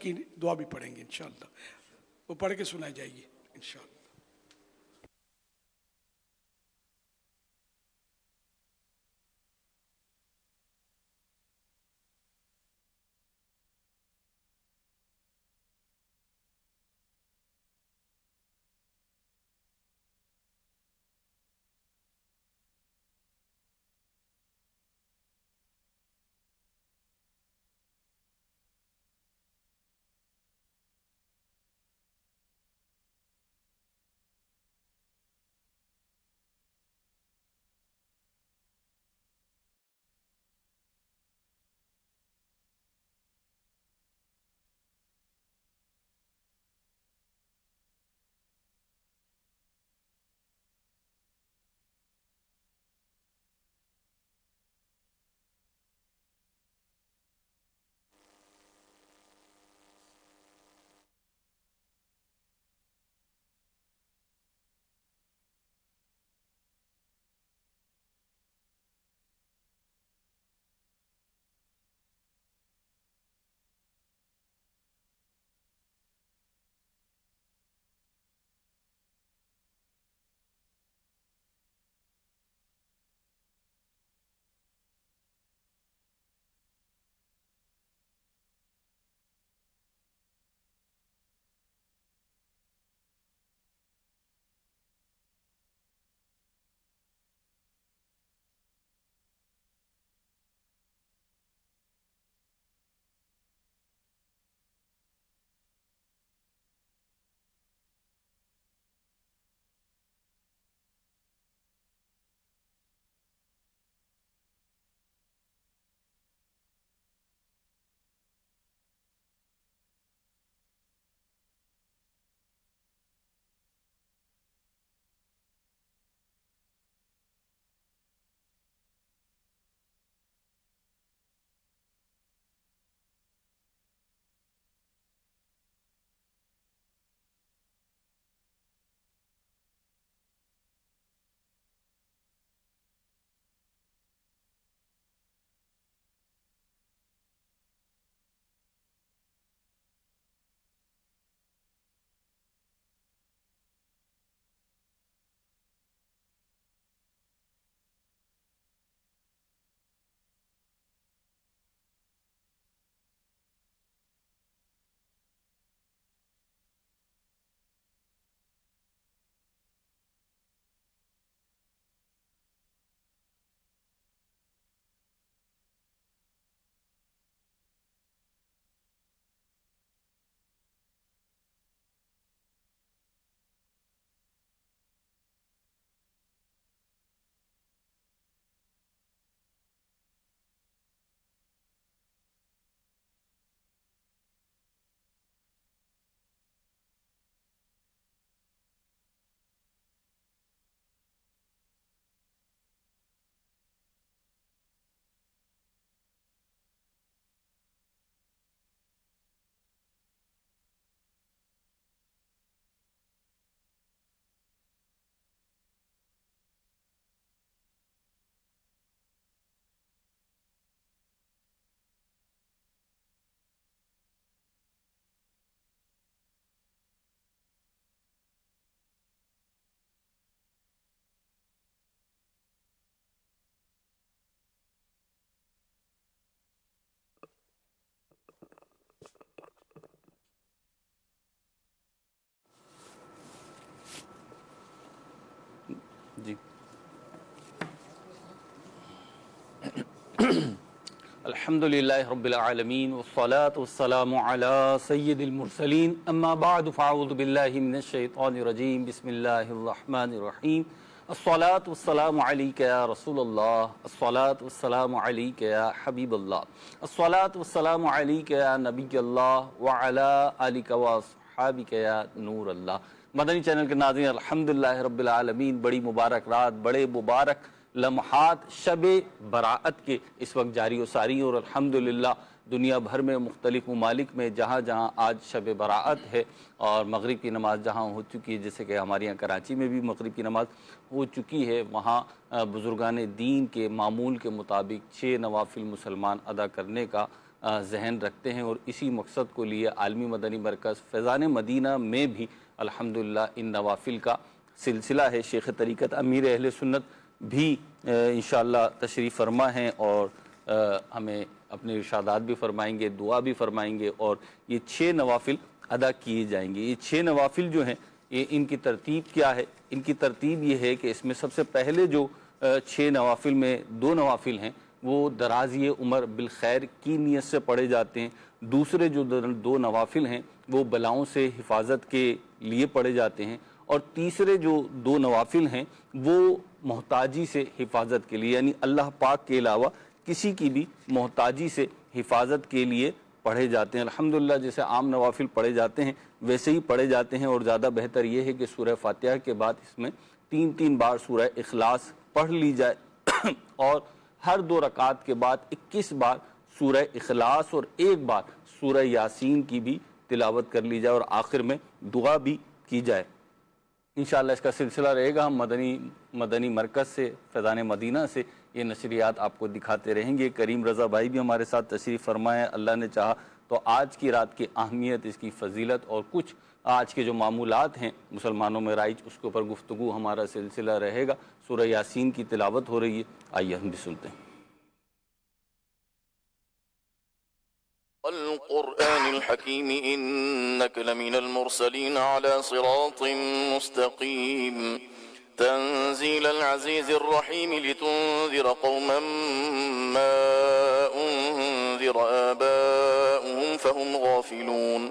کی دعا بھی پڑھیں گے انشاءاللہ، وہ پڑھ کے سنائی جائے گی انشاءاللہ۔ جی الحمد للہ رب العالمین والصلاة والسلام علی سید المرسلین اما بعد فاعوذ باللہ من الشیطان الرجیم بسم اللہ الرحمن الرحیم الصلاة والسلام علیک یا رسول اللہ الصلاة والسلام علیک یا حبیب اللہ الصلاة والسلام علیک یا نبی اللہ وعلی آلک واصحابک یا نور اللہ۔ مدنی چینل کے ناظرین، الحمدللہ رب العالمین، بڑی مبارک رات، بڑے مبارک لمحات شب براءت کے اس وقت جاری و ساری ہیں، اور الحمدللہ دنیا بھر میں مختلف ممالک میں جہاں جہاں آج شب براءت ہے اور مغرب کی نماز جہاں ہو چکی ہے، جیسے کہ ہمارے یہاں کراچی میں بھی مغرب کی نماز ہو چکی ہے، وہاں بزرگان دین کے معمول کے مطابق 6 نوافل مسلمان ادا کرنے کا जहन रखते हैं और इसी मकसद को लिए आलमी मदनी मरकज़ फैज़ान मदीना में भी अल्हम्दुलिल्लाह इन नवाफिल का सिलसिला है। शेख तरीक़त अमीर अहले सुन्नत भी इंशाअल्लाह तशरीफ़ फरमा हैं और हमें अपने इरशादात भी फरमाएंगे, दुआ भी फरमाएंगे और ये 6 नवाफिल अदा किए जाएंगे। ये 6 नवाफिल जो हैं ये इनकी तरतीब क्या है? इनकी तरतीब ये है कि इसमें सबसे पहले जो 6 नवाफिल में 2 नवाफिल हैं वो दराज़ी उमर बिलखैर की नीयत से पढ़े जाते हैं। दूसरे जो 2 नवाफिल हैं वो बलाओं से हिफाजत के लिए पढ़े जाते हैं और तीसरे जो 2 नवाफिल हैं वो मोहताजी से हिफाजत के लिए, यानी अल्लाह पाक के अलावा किसी की भी मोहताजी से हिफाजत के लिए पढ़े जाते हैं। अल्हम्दुलिल्लाह जैसे आम नवाफिल पढ़े जाते हैं वैसे ही पढ़े जाते हैं और ज़्यादा बेहतर ये है कि सूरह फातिहा के बाद इसमें 3-3 बार सूरह इखलास पढ़ ली जाए और हर 2 रकात के बाद 21 बार सूरह इखलास और 1 बार सूरह यासीन की भी तिलावत कर ली जाए और आखिर में दुआ भी की जाए। इंशाअल्लाह इसका सिलसिला रहेगा। हम मदनी मरकज़ से फैज़ान मदीना से ये नशरियात आपको दिखाते रहेंगे। करीम रज़ा भाई भी हमारे साथ तशरीफ़ फरमाए, अल्लाह ने चाहा तो आज की रात की अहमियत, इसकी फ़जीलत और कुछ आज के जो मामूलात हैं मुसलमानों में राइज, उसके ऊपर गुफ्तगू हमारा सिलसिला रहेगा। सूरह यासीन की तिलावत हो रही है, आइए हम भी सुनते हैं। वल्कुरआनिल हकीम इन्नका लमिनल मुरसलीन अला सिरातिम मुस्तकीम तंजीलल अज़ीज़िर रहीम लितुंज़िर कौमन मा उन्ज़िर आबाउहुम फहुम गाफिलून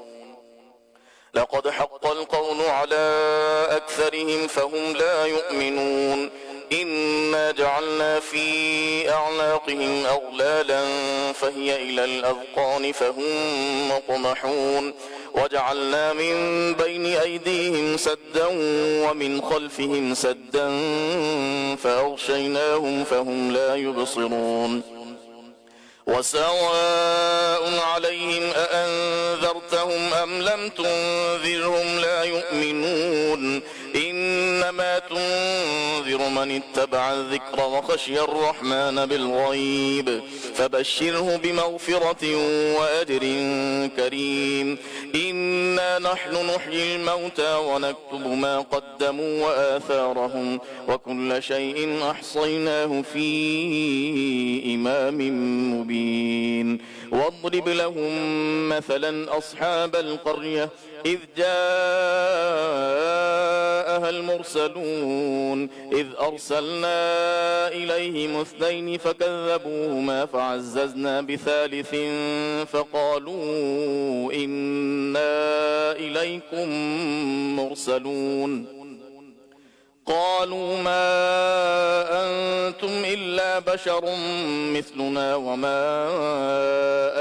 लक़द हक़्क़ल क़ौलु अला अक्सरिहिम फहुम ला युमिनून इन्ना जअलना फ़ी अअनाक़िहिम अग़लालन फ़हिय इलल अज़क़ानि फ़हुम मुक़महून वजअलना मिन बैनि अयदीहिम सद्दन वमिन ख़ल्फ़िहिम सद्दन फ़अग़शयनाहुम फ़हुम ला युबसिरून वसवाء अलैहिम अअन्ज़रतहुम अम लम तुन्ज़िरहुम ला युमिनून इन्नमा तुन्ज़िरु मन इत्तबअ الذिक्र वख़शिय الرحमन बिलग़ैब फबश्शिरहु बिमग़फ़िरतिन वअज्रिन करीम इन्ना नहनु नुह्यिल मौता वनक्तुबु मा क़द्दमू वआथारहुम वकुल्ल शैइन अहصयनाहु फ़ी इमामिन मुबीन वाضرب لهم مثلا أصحاب القرية إذ جاءها المرسلون إذ أرسلنا إليهم 2 فكذبوهما فعززنا بثالث فقالوا إنا إليكم مرسلون قالوا ما أنتم إلا بشر مثلنا وما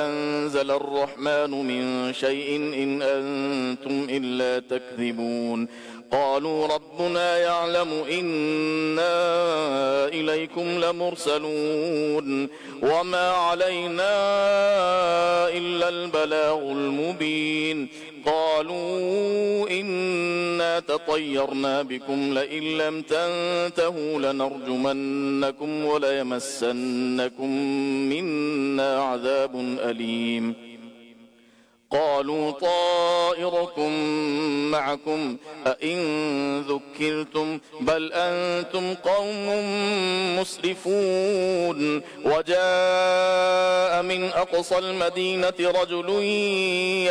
أنزل الرحمن من شيء إن أنتم إلا تكذبون قالوا ربنا يعلم إنا إليكم لمرسلون وما علينا إلا البلاغ المبين قالوا إنا تطيرنا بكم لئن لم تنتهوا لنرجمنكم وليمسنكم منا عذاب أليم قالوا طائركم معكم أئن ذكرتم بل أنتم قوم مسرفون وجاء من أقصى المدينة رجل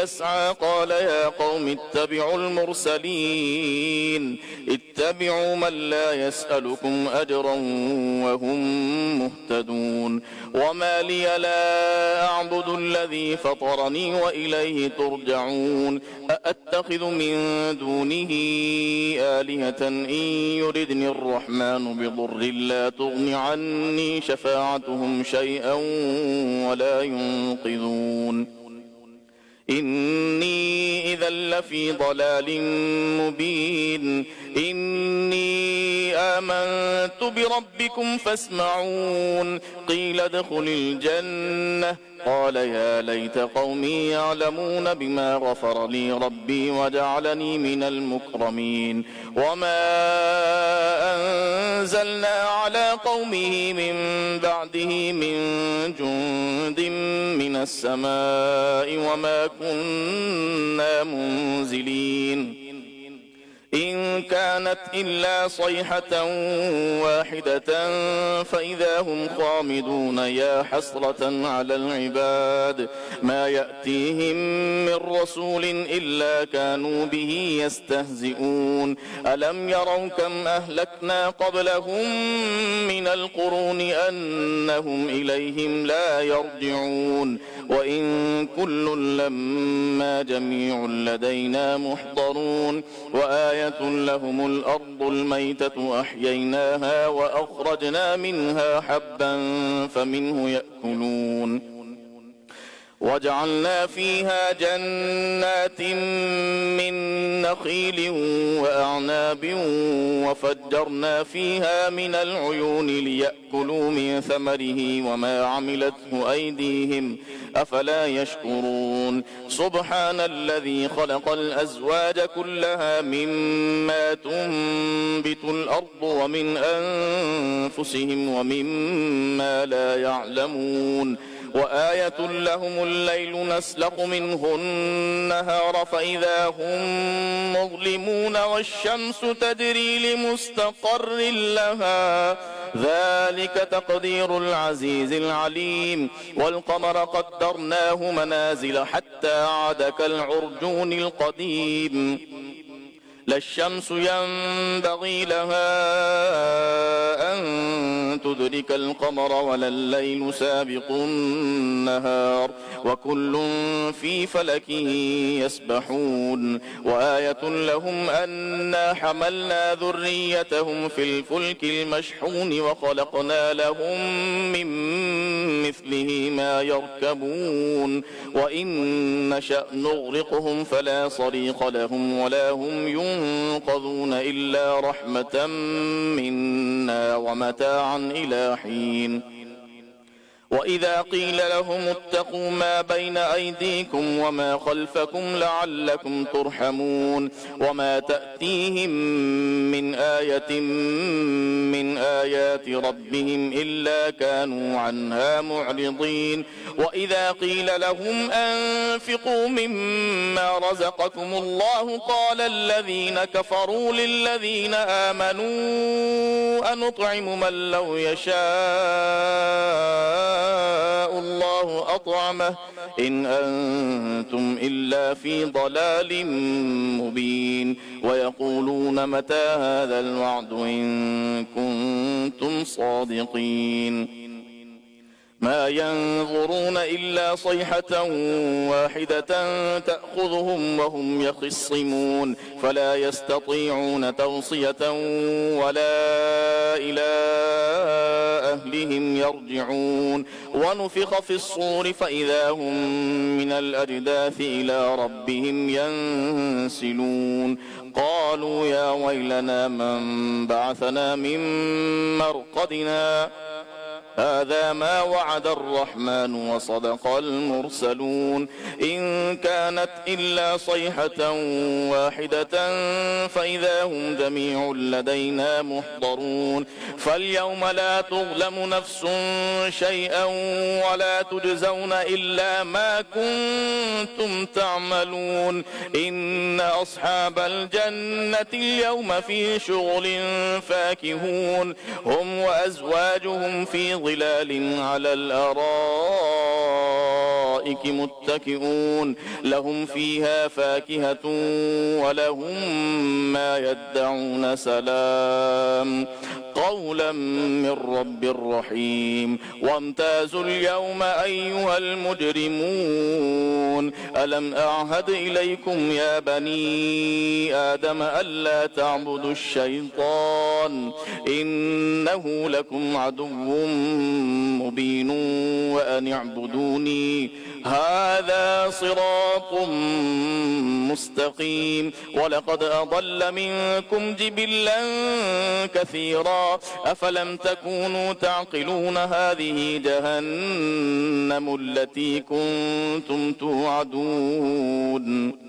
يسعى قال يا قوم اتبعوا المرسلين اتبعوا من لا يسألكم أجرا وهم مهتدون وما لي لا أعبد الذي فطرني وإليه ترجعون أأتخذ من دونه آلهة إن يردني الرحمن بضر لا تغن عني شفاعتهم شيئا ولا ينقذون إني إذا إذا لفي ضلال مبين إني آمنت بربكم فاسمعون قيل ادخل الجنة قال يا ليت قومي يعلمون بما غفر لي ربي وجعلني من المكرمين وما أنزلنا على قومه من بعده من جند من السماء وما كنا منزلين إن كانت إلا صيحة واحدة فإذا هم خامدون يا حسرة على العباد ما يأتيهم من رسول إلا كانوا به يستهزئون ألم يروا كم أهلكنا قبلهم من القرون أنهم إليهم لا يرجعون وإن كل لما جميع لدينا محضرون وآية لهم الأرض الميتة أحييناها وأخرجنا منها حبا فمنه يأكلون وجعلنا فيها جنات من نخيل وأعناب وفجرنا فيها من العيون ليأكلوا من ثمره وما عملته أيديهم أفلا يشكرون سبحان الذي خلق الأزواج كلها مما تنبت الأرض ومن أنفسهم ومما لا يعلمون وآية لهم الليل نسلخ منه النهار فإذا هم مظلمون والشمس تجري لمستقر لها ذلك تقدير العزيز العليم والقمر قدرناه منازل حتى عاد كالعرجون القديم لا الشمس ينبغي لها أن تدرك القمر ولا الليل سابق النهار وكل في فلك يسبحون وآية لهم أنا حملنا ذريتهم في الفلك المشحون وخلقنا لهم من مثله ما يركبون وإن نشأ نغرقهم فلا صريخ لهم ولا هم ينقذون إلا رحمة منا ومتاعا إلى حين وإذا قيل لهم اتقوا ما بين أيديكم وما خلفكم لعلكم ترحمون وما تأتيهم من آية من آيات ربهم إلا كانوا عنها معرضين وإذا قيل لهم أنفقوا مما رزقكم الله قال الذين كفروا للذين آمنوا أنطعم من لو يشاء الله أطعمه إن أنتم إلا في ضلال مبين ويقولون متى هذا الوعد إن كنتم صادقين ما ينظرون إلا صيحة واحدة تأخذهم وهم يخصمون فلا يستطيعون توصية ولا إلى أهلهم يرجعون ونفخ في الصور فإذا هم من الأجداث إلى ربهم ينسلون قالوا يا ويلنا من بعثنا من مرقدنا هذا ما وعد الرحمن وصدق المرسلون إن كانت إلا صيحة واحدة فإذا هم جميع لدينا محضرون فاليوم لا تظلم نفس شيئا ولا تجزون إلا ما كنتم تعملون إن أصحاب الجنة اليوم في شغل فاكهون هم وأزواجهم في ظلال على الأرائك متكئون لهم فيها فاكهة ولهم ما يدعون سلام قولا من رب رحيم وامتازوا اليوم أيها المجرمون ألم أعهد إليكم يا بني آدم ألا تعبدوا الشيطان إنه لكم عدو مبين وأن اعبدوني هذا صراط مستقيم ولقد أضل منكم جبلا كثيرا أفلم تكونوا تعقلون هذه جهنم التي كنتم توعدون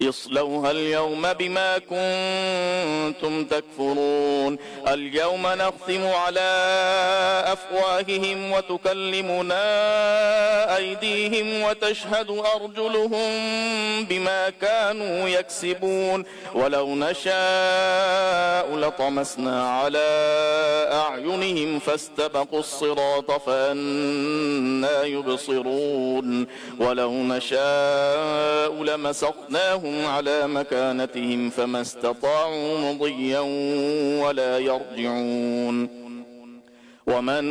اصلوها اليوم بما كنتم تكفرون اليوم نختم على أفواههم وتكلمنا أيديهم وتشهد أرجلهم بما كانوا يكسبون ولو نشاء لطمسنا على أعينهم فاستبقوا الصراط فأنى يبصرون ولو نشاء لمسخناهم على مكانتهم فما استطاعوا مضيا ولا يرجعون ومن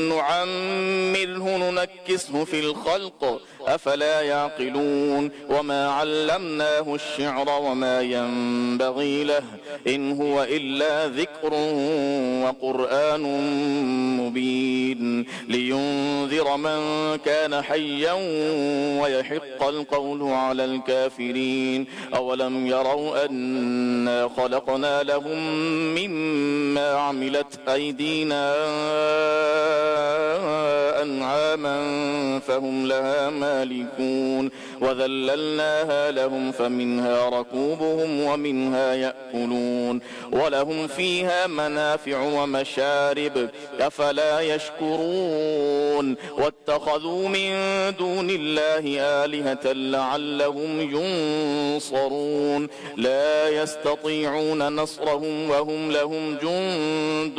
نعمره ننكسه في الخلق أفلا يعقلون وما علمناه الشعر وما ينبغي له إن هو إلا ذكر وقرآن مبين لينذر من كان حيا ويحق القول على الكافرين أولم يروا أنا خلقنا لهم مما عملت أيدينا أنعاما فهم لها مالكون وذللناها لهم فمنها ركوبهم ومنها يأكلون ولهم فيها منافع ومشارب أفلا يشكرون واتخذوا من دون الله آلهة لعلهم ينصرون لا يستطيعون نصرهم وهم لهم جند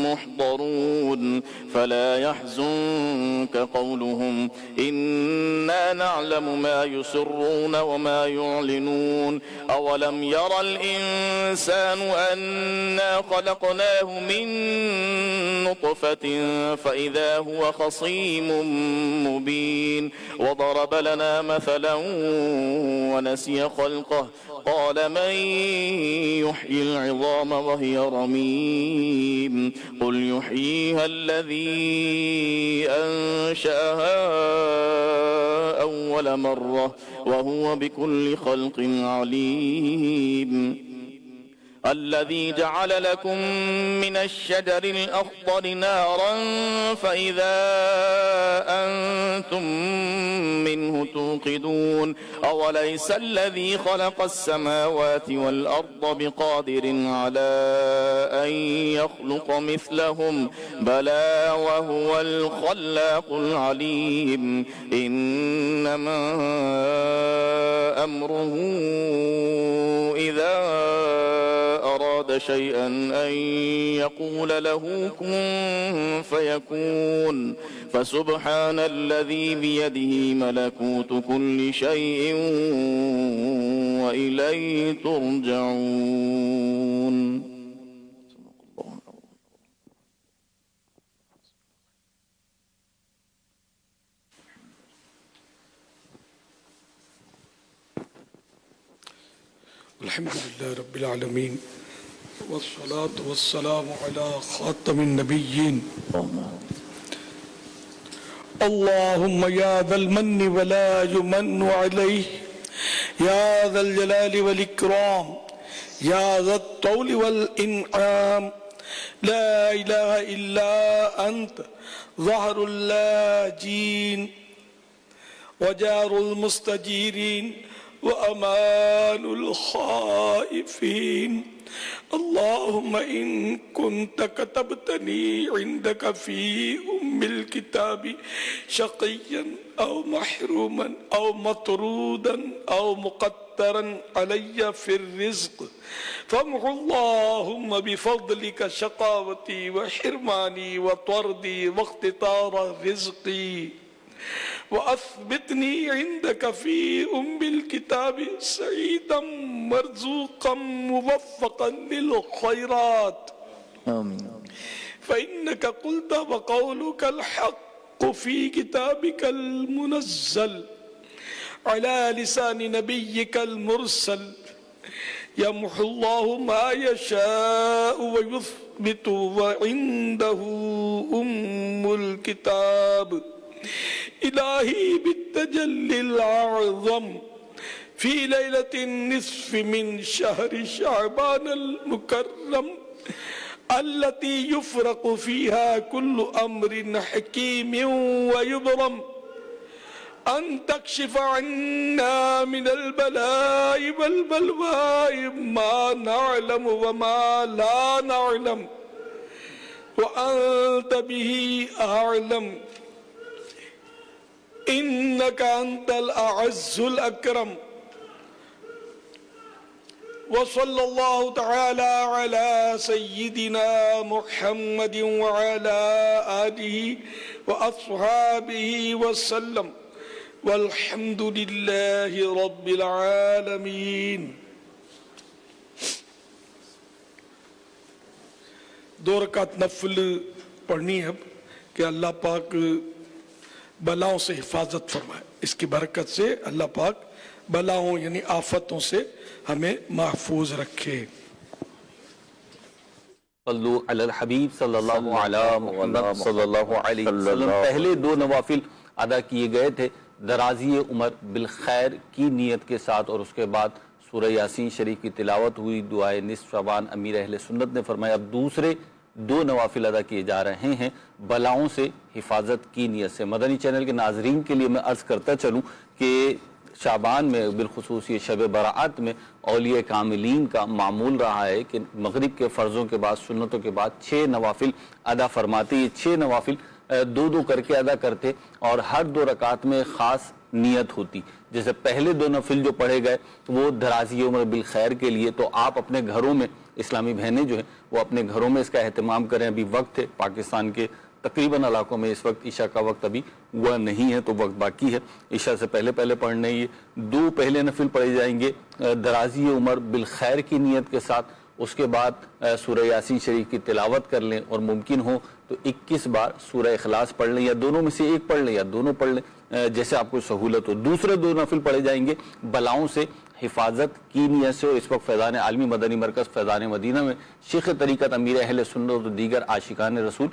محضرون فلا يحزنك قولهم إنا نعلم ما يسرون وما يعلنون أولم يرى الإنسان أنا خلقناه من نطفة فإذا هو خصيم مبين وضرب لنا مثلا ونسي خلقه قال من يحيي العظام وهي رميم قل يحييها الذي أنشأها أول مرة وهو بكل خلق عليم الذي جعل لكم من الشجر الأخضر نارا فإذا أنتم منه توقدون أوليس الذي خلق السماوات والأرض بقادر على أن يخلق مثلهم بلى وهو الخلاق العليم إنما أمره إذا أراد شيئا أن يقول له كن فيكون فسبحان الذي بيده ملكوت كل شيء وإليه ترجعون. الحمد لله رب العالمين والصلاة والسلام على خاتم النبيين اللهم يا ذا المن ولا يمن عليه يا ذا الجلال والإكرام يا ذا الطول والإنعام لا إله إلا أنت ظهر اللاجين وجار المستجيرين وأمان الخائفين اللهم إن كنت كتبتني عندك في أم الكتاب شقيا أو محروما أو مطرودا أو مقترا علي في الرزق فامح اللهم بفضلك شقاوتي وحرماني وطردي واختطار رزقي وأثبتني عندك في أم الكتاب سعيدا مرزوقا موفقا للخيرات آمين. فإنك قلت وقولك الحق في كتابك المنزل على لسان نبيك المرسل يمحو الله ما يشاء ويثبت وعنده أم الكتاب إلهي بالتجلي الأعظم في ليلة النصف من شهر شعبان المكرم التي يفرق فيها كل أمر حكيم ويبرم أن تكشف عنا من البلاء والبلواء ما نعلم وما لا نعلم وأنت به أعلم إنك أنت الأعز الأكرم وصلى الله تعالى على سيدنا محمد وعلى آله وأصحابه وسلم والحمد لله رب العالمين. دو رکعت نفل پڑھنی ہے اب کہ اللہ پاک بلاؤں سے حفاظت فرمائے. اس کی برکت سے اللہ پاک بلاؤں یعنی آفتوں سے ہمیں محفوظ رکھے. صلو علی الحبیب صلی اللہ علیہ محمد صلی اللہ علیہ وسلم. پہلے دو نوافل ادا کیے گئے تھے درازی عمر بالخیر کی نیت کے ساتھ، اور اس کے بعد سورہ یاسین شریف کی تلاوت ہوئی، دعائے نصف شعبان. امیر اہل سنت نے فرمایا اب دوسرے دو نوافل ادا کیے جا رہے ہیں بلاؤں سے حفاظت کی نیت سے. مدنی چینل کے ناظرین کے لیے میں عرض کرتا چلوں کہ شعبان میں بالخصوص یہ شب برات میں اولیاء کاملین کا معمول رہا ہے کہ مغرب کے فرضوں کے بعد سنتوں کے بعد 6 نوافل ادا فرماتے. یہ 6 نوافل دو کر کے ادا کرتے اور ہر 2 رکعت میں خاص نیت ہوتی. جیسے پہلے 2 نوافل جو پڑھے گئے وہ درازی عمر بالخیر کے لیے، تو آپ اپنے گھروں میں اسلامی بہنیں جو ہیں وہ اپنے گھروں میں اس کا اہتمام کریں. ابھی وقت ہے، پاکستان کے تقریباً علاقوں میں اس وقت عشاء کا وقت ابھی ہوا نہیں ہے، تو وقت باقی ہے. عشاء سے پہلے پڑھنے یہ 2 پہلے نفل پڑھے جائیں گے درازی عمر بالخیر کی نیت کے ساتھ. اس کے بعد سورہ یاسین شریف کی تلاوت کر لیں، اور ممکن ہو تو 21 بار سورہ اخلاص پڑھ لیں، یا دونوں میں سے ایک پڑھ لیں یا دونوں پڑھ لیں، جیسے آپ کو سہولت ہو. دوسرے 2 نفل پڑھے جائیں گے بلاؤں سے حفاظت کی نیت سے. اور اس وقت فیضان عالمی مدنی مرکز فیضان مدینہ میں شیخ طریقت امیر اہل سنت اور دیگر عاشقان رسول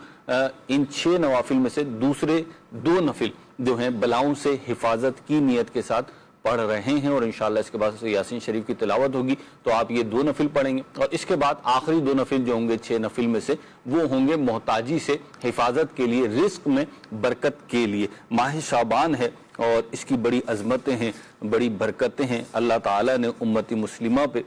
ان 6 نوافل میں سے دوسرے 2 نفل جو ہیں بلاؤں سے حفاظت کی نیت کے ساتھ پڑھ رہے ہیں. اور انشاءاللہ اس کے بعد یاسین شریف کی تلاوت ہوگی تو آپ یہ 2 نفل پڑھیں گے. اور اس کے بعد آخری 2 نفل جو ہوں گے 6 نفل میں سے وہ ہوں گے محتاجی سے حفاظت کے لیے، رزق میں برکت کے لیے. ماہ شعبان ہے اور اس کی بڑی عظمتیں ہیں، بڑی برکتیں ہیں. اللہ تعالیٰ نے امت مسلمہ پہ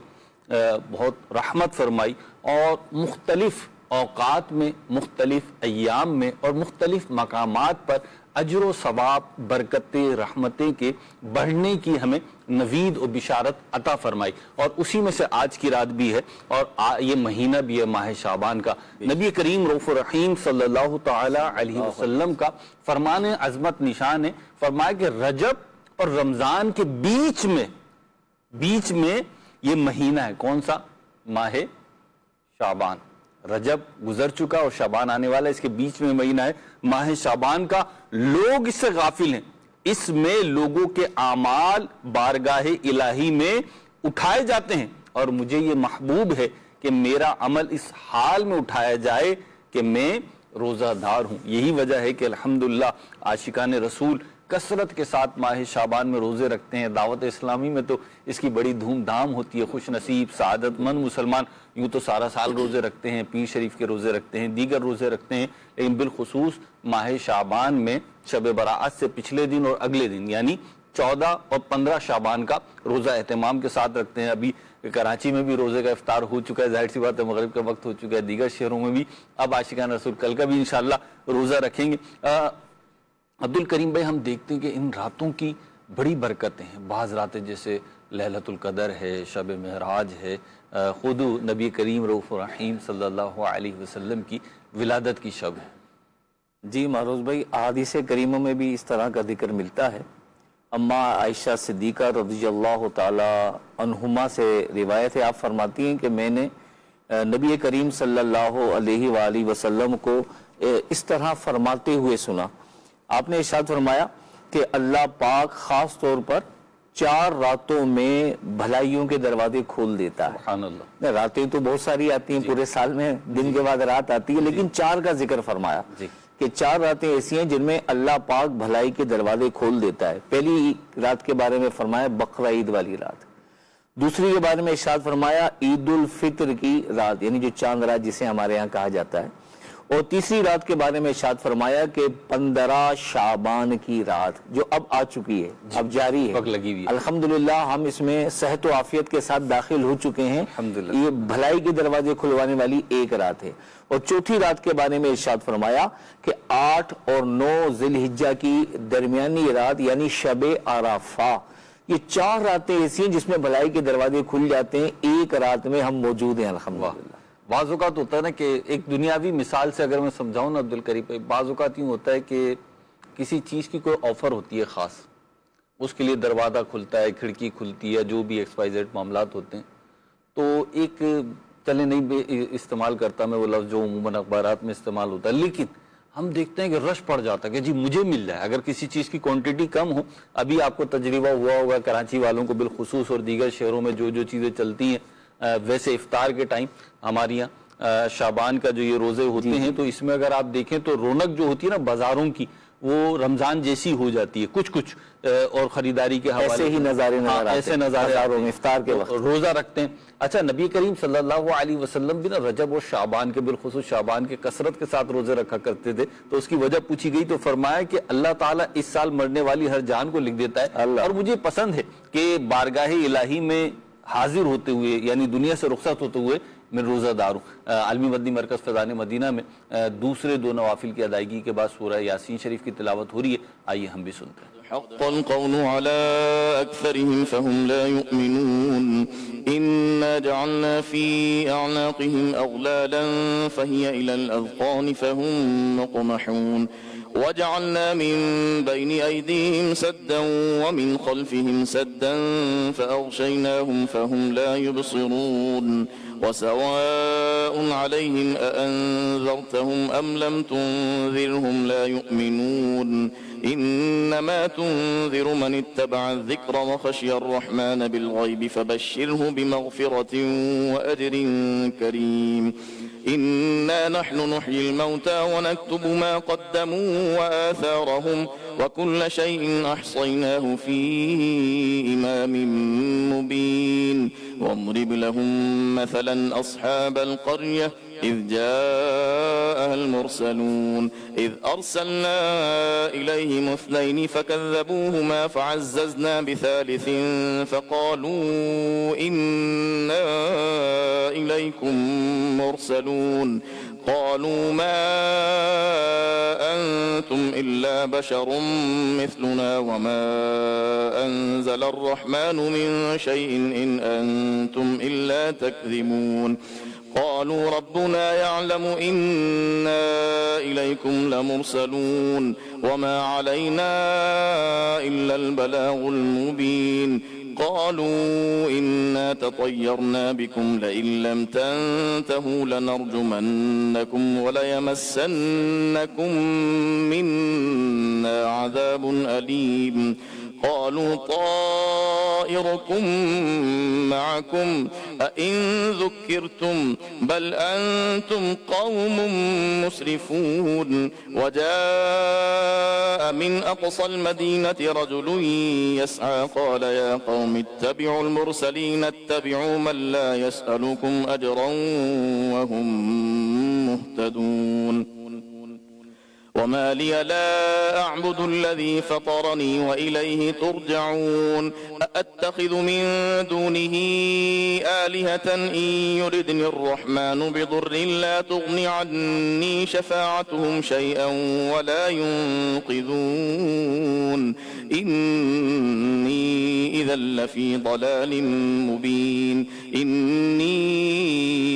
بہت رحمت فرمائی اور مختلف اوقات میں، مختلف ایام میں اور مختلف مقامات پر اجر و ثواب، برکتیں، رحمتیں کے بڑھنے کی ہمیں نوید و بشارت عطا فرمائی. اور اسی میں سے آج کی رات بھی ہے اور یہ مہینہ بھی ہے ماہ شعبان کا. نبی کریم رؤوف الرحیم صلی اللہ تعالی علیہ وسلم کا فرمان عظمت نشان ہے. فرمایا کہ رجب اور رمضان کے بیچ میں یہ مہینہ ہے. کون سا؟ ماہ شعبان. رجب گزر چکا اور شعبان آنے والا ہے، اس کے بیچ میں مہینہ ہے ماہ شعبان کا. لوگ اس سے غافل ہیں. اس میں لوگوں کے اعمال بارگاہ الہی میں اٹھائے جاتے ہیں، اور مجھے یہ محبوب ہے کہ میرا عمل اس حال میں اٹھایا جائے کہ میں روزہ دار ہوں. یہی وجہ ہے کہ الحمدللہ عاشقان رسول کثرت کے ساتھ ماہ شعبان میں روزے رکھتے ہیں. دعوت اسلامی میں تو اس کی بڑی دھوم دھام ہوتی ہے. خوش نصیب سعادت مند مسلمان یوں تو سارا سال روزے رکھتے ہیں، پیر شریف کے روزے رکھتے ہیں، دیگر روزے رکھتے ہیں، لیکن بالخصوص ماہ شعبان میں شب برات سے پچھلے دن اور اگلے دن یعنی 14 اور 15 شعبان کا روزہ اہتمام کے ساتھ رکھتے ہیں. ابھی کراچی میں بھی روزے کا افطار ہو چکا ہے، ظاہر سی بات ہے مغرب کا وقت ہو چکا ہے. دیگر شہروں میں بھی اب عاشقان رسول کل کا بھی انشاءاللہ روزہ رکھیں گے. عبد الکریم بھائی، ہم دیکھتے ہیں کہ ان راتوں کی بڑی برکتیں ہیں. بعض راتیں جیسے لیلۃ القدر ہے، شب معراج ہے، خود نبی کریم رؤوف الرحیم صلی اللہ علیہ وسلم کی ولادت کی شب ہے. جی معروض بھائی، احادیث کریموں میں بھی اس طرح کا ذکر ملتا ہے. اما عائشہ صدیقہ رضی اللہ تعالی عنہما سے روایت ہے، آپ فرماتی ہیں کہ میں نے نبی کریم صلی اللہ علیہ وآلہ وسلم کو اس طرح فرماتے ہوئے سنا. آپ نے ارشاد فرمایا کہ اللہ پاک خاص طور پر 4 راتوں میں بھلائیوں کے دروازے کھول دیتا ہے. سبحان اللہ. راتیں تو بہت ساری آتی ہیں پورے سال میں، دن کے بعد رات آتی ہے، لیکن 4 کا ذکر فرمایا कि 4 रातें ऐसी हैं जिनमें अल्लाह पाक भलाई के दरवाजे खोल देता है। पहली रात के बारे में फरमाया बकरा ईद वाली रात, दूसरी के बारे में इरशाद फरमाया ईद उल फित्र की रात, यानी जो चांद रात जिसे हमारे यहाँ कहा जाता है, और तीसरी रात के बारे में इरशाद फरमाया कि 15 शाबान की रात जो अब आ चुकी है, अब जारी है, लगी हुई है। अल्हम्दुलिल्लाह हम इसमें सेहत व आफियत के साथ दाखिल हो चुके हैं। अल्हम्दुलिल्लाह। ये भलाई के दरवाजे खुलवाने वाली एक रात है। और चौथी रात के बारे में इरशाद फरमाया कि 8 और 9 जिलहिज्जा की दरमियानी रात यानी शबे आराफा, ये 4 रातें ऐसी हैं जिसमें भलाई के दरवाजे खुल जाते हैं। एक रात में हम मौजूद हैं अल्हम्दुलिल्लाह। बाज़-औक़ात होता है ना कि एक दुनियावी मिसाल से अगर मैं समझाऊं ना अब्दुल करीम भाई, बाज़-औक़ात यूँ होता है कि किसी चीज़ की कोई ऑफ़र होती है ख़ास, उसके लिए दरवाज़ा खुलता है, खिड़की खुलती है, जो भी XYZ मामलात होते हैं, तो एक चले नहीं इस्तेमाल करता मैं वो लफ्ज़ जो उमूमन अखबारात में इस्तेमाल होता है, लेकिन हम देखते हैं कि रश पड़ जाता है कि जी मुझे मिल जाए। अगर किसी चीज़ की क्वांटिटी कम हो, अभी आपको तजर्बा हुआ होगा कराची वालों को बिलखुसूस और दीगर शहरों में जो जो चीज़ें चलती हैं, वैसे इफ्तार के टाइम हमारे यहाँ शाबान का जो ये रोज़े होते हैं, तो इसमें अगर आप देखें तो रौनक जो होती है ना बाज़ारों की, वो रमज़ान जैसी हो जाती है कुछ कुछ, और ख़रीदारी के हवाले ऐसे ही नज़ारे ऐसे नज़ारे इफ्तार के वक्त रोज़ा रखते हैं। अच्छा, नबी करीम सल्लल्लाहु अलैहि वसल्लम भी ना रजब और शाबान के, बिलखुसूस शाबान के कसरत के साथ रोज़े रखा करते थे। तो उसकी वजह पूछी गई तो फरमाया कि अल्लाह ताला इस साल मरने वाली हर जान को लिख देता है, और मुझे पसंद है कि बारगाह इलाही में हाजिर होते हुए, यानी दुनिया से रुखसत होते हुए मैं रोज़ादार हूँ। आलमी मदनी मरकज़ फैज़ान मदीना में दूसरे 2 नवाफिल की अदायगी के बाद सूरह यासीन शरीफ की तिलावत हो रही है, आइए हम भी सुनते हैं। हक़्क़ल क़ौलु अला अक्सरिहिम फ़हुम ला युमिनून इन्ना जअलना फ़ी अअनाक़िहिम अग़लालन फ़हिय इलल अज़क़ान फ़हुम मुक़महून वजअलना मिन बैनि अयदीहिम सद्दन व मिन ख़ल्फ़िहिम सद्दन फ़अग़शयनाहुम फ़हुम ला युबसिरून वसवाअन अलैहिम अअन्ज़रतहुम अम लम तुन्ज़िरहुम ला युमिनून इन्नमा तुन्ज़िरु मन इत्तबअ अज़्ज़िक्र व खशिय अर्रहमान बिलग़ैब फ़बश्शिरहु बिमग़फ़िरतिन व अज्रिन करीम इन्ना नहनु नुह्यिल मौता व नक्तुबु मा क़द्दमू व आथारहुम व कुल्ल शैइन अहसयनाहु फ़ी इमामिन मुबीन वाضرب لهم مثلا أصحاب القرية إذ جاءها المرسلون إذ أرسلنا إليهم 2 فكذبوهما فعززنا بثالث فقالوا إنا إليكم مرسلون قالوا ما أنتم إلا بشر مثلنا وما أنزل الرحمن من شيء إن أنتم إلا تكذبون قالوا ربنا يعلم إنا إليكم لمرسلون وما علينا إلا البلاغ المبين قالوا إنا تطيرنا بكم لئن لم تنتهوا لنرجمنكم وليمسنكم منا عذاب أليم قالوا طائركم معكم أئن ذكرتم بل أنتم قوم مسرفون وجاء من أقصى المدينة رجل يسعى قال يا قوم اتبعوا المرسلين اتبعوا من لا يسألكم أجرا وهم مهتدون وما لي لا أعبد الذي فطرني وإليه ترجعون أأتخذ من دونه آلهة إن يردني الرحمن بضر لا تغن عني شفاعتهم شيئا ولا ينقذون إني إذا لفي ضلال مبين إني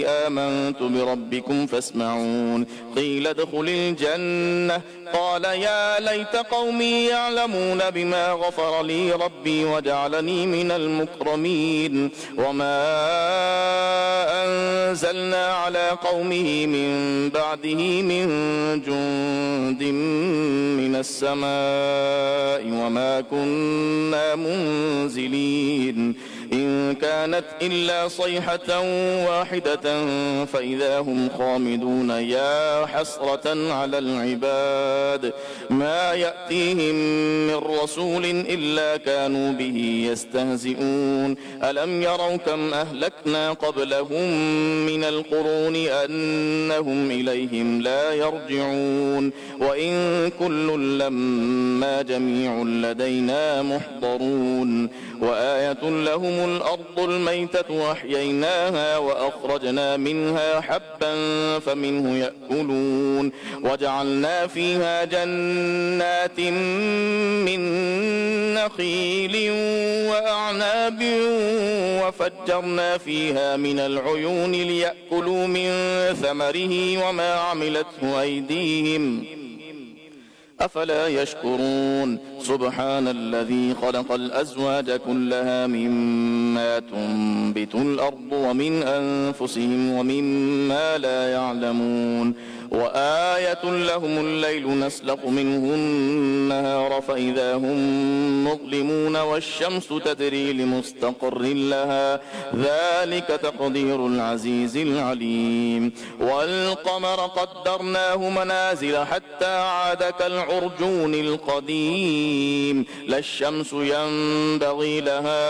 آمنت بربكم فاسمعون قيل ادخل الجنة قال يا ليت قومي يعلمون بما غفر لي ربي وجعلني من المكرمين وما أنزلنا على قومه من بعده من جند من السماء وما كنا منزلين إن كانت إلا صيحة واحدة فإذا هم خامدون يا حسرة على العباد ما يأتيهم من رسول إلا كانوا به يستهزئون ألم يروا كم أهلكنا قبلهم من القرون أنهم إليهم لا يرجعون وإن كل لما جميع لدينا محضرون وآية لهم الأرض الميتة أحييناها وأخرجنا منها حبا فمنه يأكلون وجعلنا فيها جنات من نخيل وأعناب وفجرنا فيها من العيون ليأكلوا من ثمره وما عملته أيديهم أفلا يشكرون سبحان الذي خلق الأزواج كلها مما تنبت الأرض ومن أنفسهم ومما لا يعلمون وآية لهم الليل نسلق منه النهار فإذا هم مظلمون والشمس تدري لمستقر لها ذلك تقدير العزيز العليم والقمر قدرناه منازل حتى عاد كالعرجون القديم لا الشمس ينبغي لها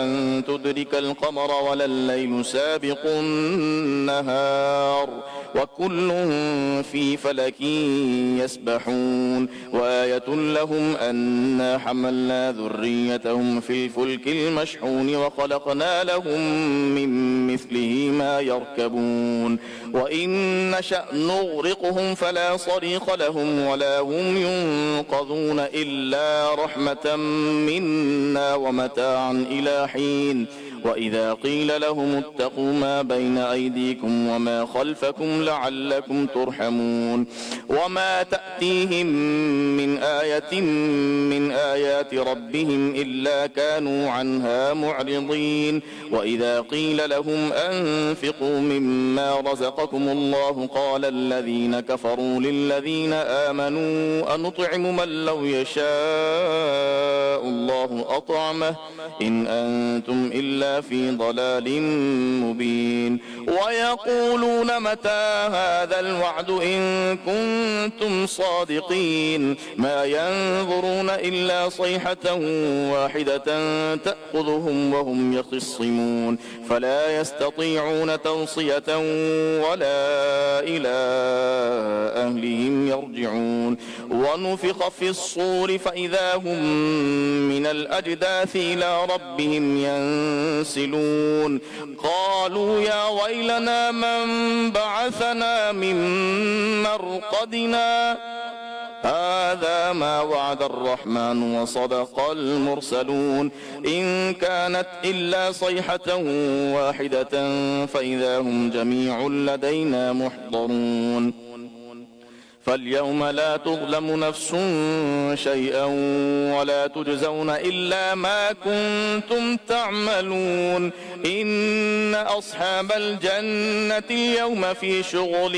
أن تدرك القمر ولا الليل سابق النهار وكل في فلك يسبحون وآية لهم أنا حملنا ذريتهم في الفلك المشحون وخلقنا لهم من مثله ما يركبون وإن نشأ نغرقهم فلا صريخ لهم ولا هم ينقذون إلا رحمة منا ومتاعا إلى حين وإذا قيل لهم اتقوا ما بين أيديكم وما خلفكم لعلكم ترحمون وما تأتيهم من آية من آيات ربهم إلا كانوا عنها معرضين وإذا قيل لهم أنفقوا مما رزقكم الله قال الذين كفروا للذين آمنوا أنطعم من لو يشاء الله أطعمه إن أنتم إلا في ضلال مبين ويقولون متى هذا الوعد إن كنتم صادقين ما ينظرون إلا صيحة واحدة تأخذهم وهم يخصمون فلا يستطيعون توصية ولا إلى أهلهم يرجعون ونفخ في الصور فإذا هم من الأجداث إلى ربهم ينسلون قالوا يا ويلنا من بعثنا من مرقدنا هذا ما وعد الرحمن وصدق المرسلون إن كانت إلا صيحة واحدة فإذا هم جميع لدينا محضرون فاليوم لا تظلم نفس شيئا ولا تجزون إلا ما كنتم تعملون إن أصحاب الجنة اليوم في شغل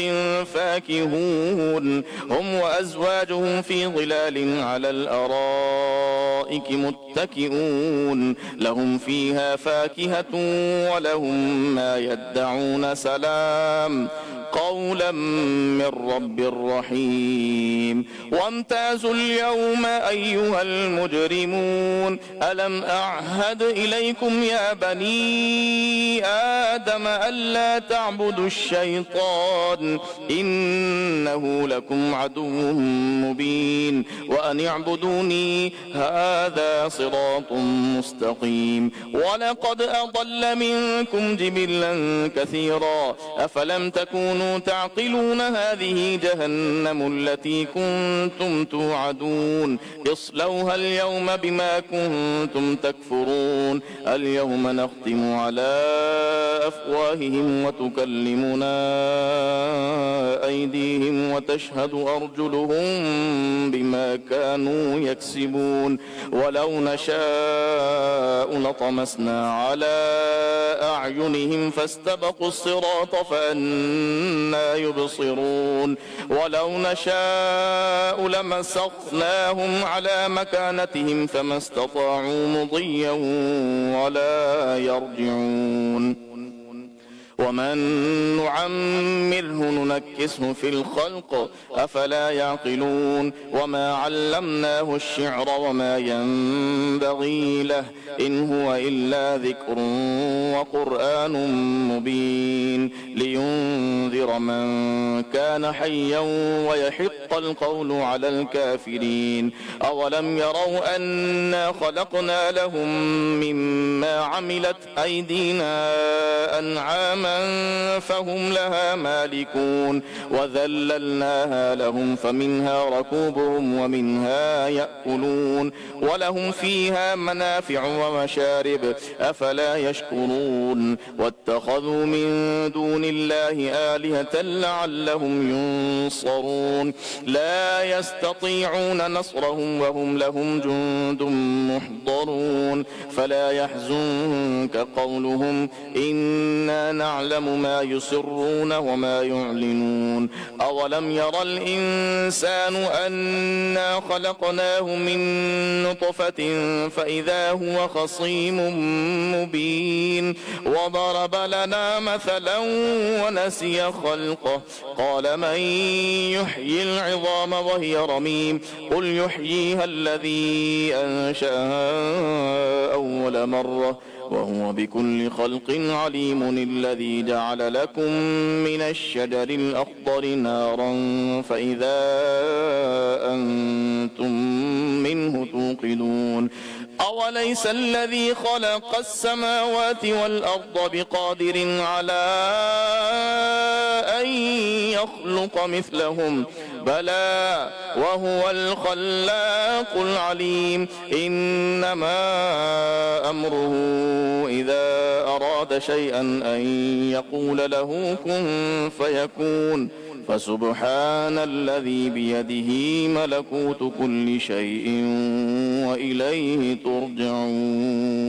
فاكهون هم وأزواجهم في ظلال على الأرائك متكئون لهم فيها فاكهة ولهم ما يدعون سلام قولا من رب رحيم وامتازوا اليوم أيها المجرمون ألم أعهد إليكم يا بني آدم ألا تعبدوا الشيطان إنه لكم عدو مبين وأن اعبدوني هذا صراط مستقيم ولقد أضل منكم جبلا كثيرا أفلم تكونوا تعقلون هذه جهنم التي كنتم توعدون اصلوها اليوم بما كنتم تكفرون اليوم نختم على أفواههم وتكلمنا أيديهم وتشهد أرجلهم بما كانوا يكسبون ولو نشاء لطمسنا على أعينهم فاستبقوا الصراط فأنا يبصرون ولو نشاء لمسخناهم على مكانتهم فما استطاعوا مضيا ولا يرجعون ومن نعمره ننكسه في الخلق أفلا يعقلون وما علمناه الشعر وما ينبغي له إن هو إلا ذكر وقرآن مبين لينذر من كان حيا ويحق القول على الكافرين أولم يروا أنا خلقنا لهم مما عملت أيدينا أنعاما فهم لها مالكون وذللناها لهم فمنها ركوبهم ومنها يأكلون ولهم فيها منافع ومشارب أفلا يشكرون واتخذوا من دون الله آلهة لعلهم ينصرون لا يستطيعون نصرهم وهم لهم جند محضرون فلا يحزنك قولهم إنا نعلم ما يسرون وما يعلنون أولم يرى الإنسان أنا خلقناه من نطفة فإذا هو خصيم مبين وضرب لنا مثلا ونسي خلقه قال من يحيي العظام وهي رميم قل يحييها الذي أنشأها أول مرة وهو بكل خلق عليم الذي جعل لكم من الشجر الأخضر نارا فإذا أنتم منه توقدون أوليس الذي خلق السماوات والأرض بقادر على أن يخلق مثلهم بلى وهو الخلاق العليم إنما أمره إذا أراد شيئا أن يقول له كن فيكون فسبحان الذي بيده ملكوت كل شيء وإليه ترجعون.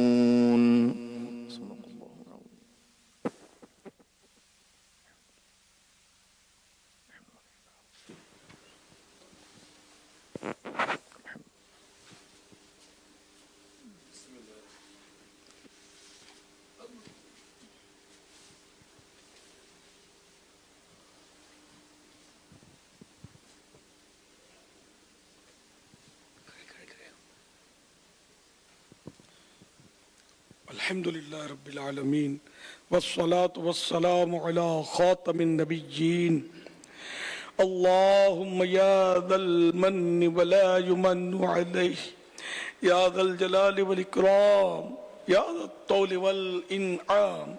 الحمد لله رب العالمين والصلاة والسلام على خاتم النبيين اللهم يا ذا المن ولا يمن عليه يا ذا الجلال والإكرام يا ذا الطول والإنعام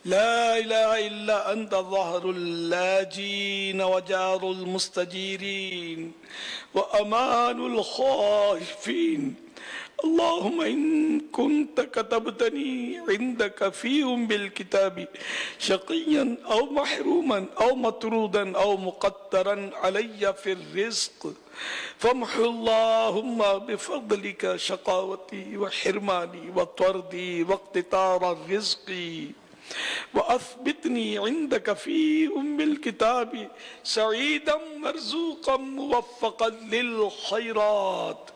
لا إله إلا أنت ظهر اللاجين وجار المستجيرين وأمان الخائفين اللهم إن كنت كتبتني عندك فيهم بالكتاب شقيا أو محروما أو مطرودا أو مقدرا علي في الرزق فامحو اللهم بفضلك شقاوتي وحرماني وطردي واقتطار الرزق وأثبتني عندك فيهم بالكتاب سعيدا مرزوقا موفقا للخيرات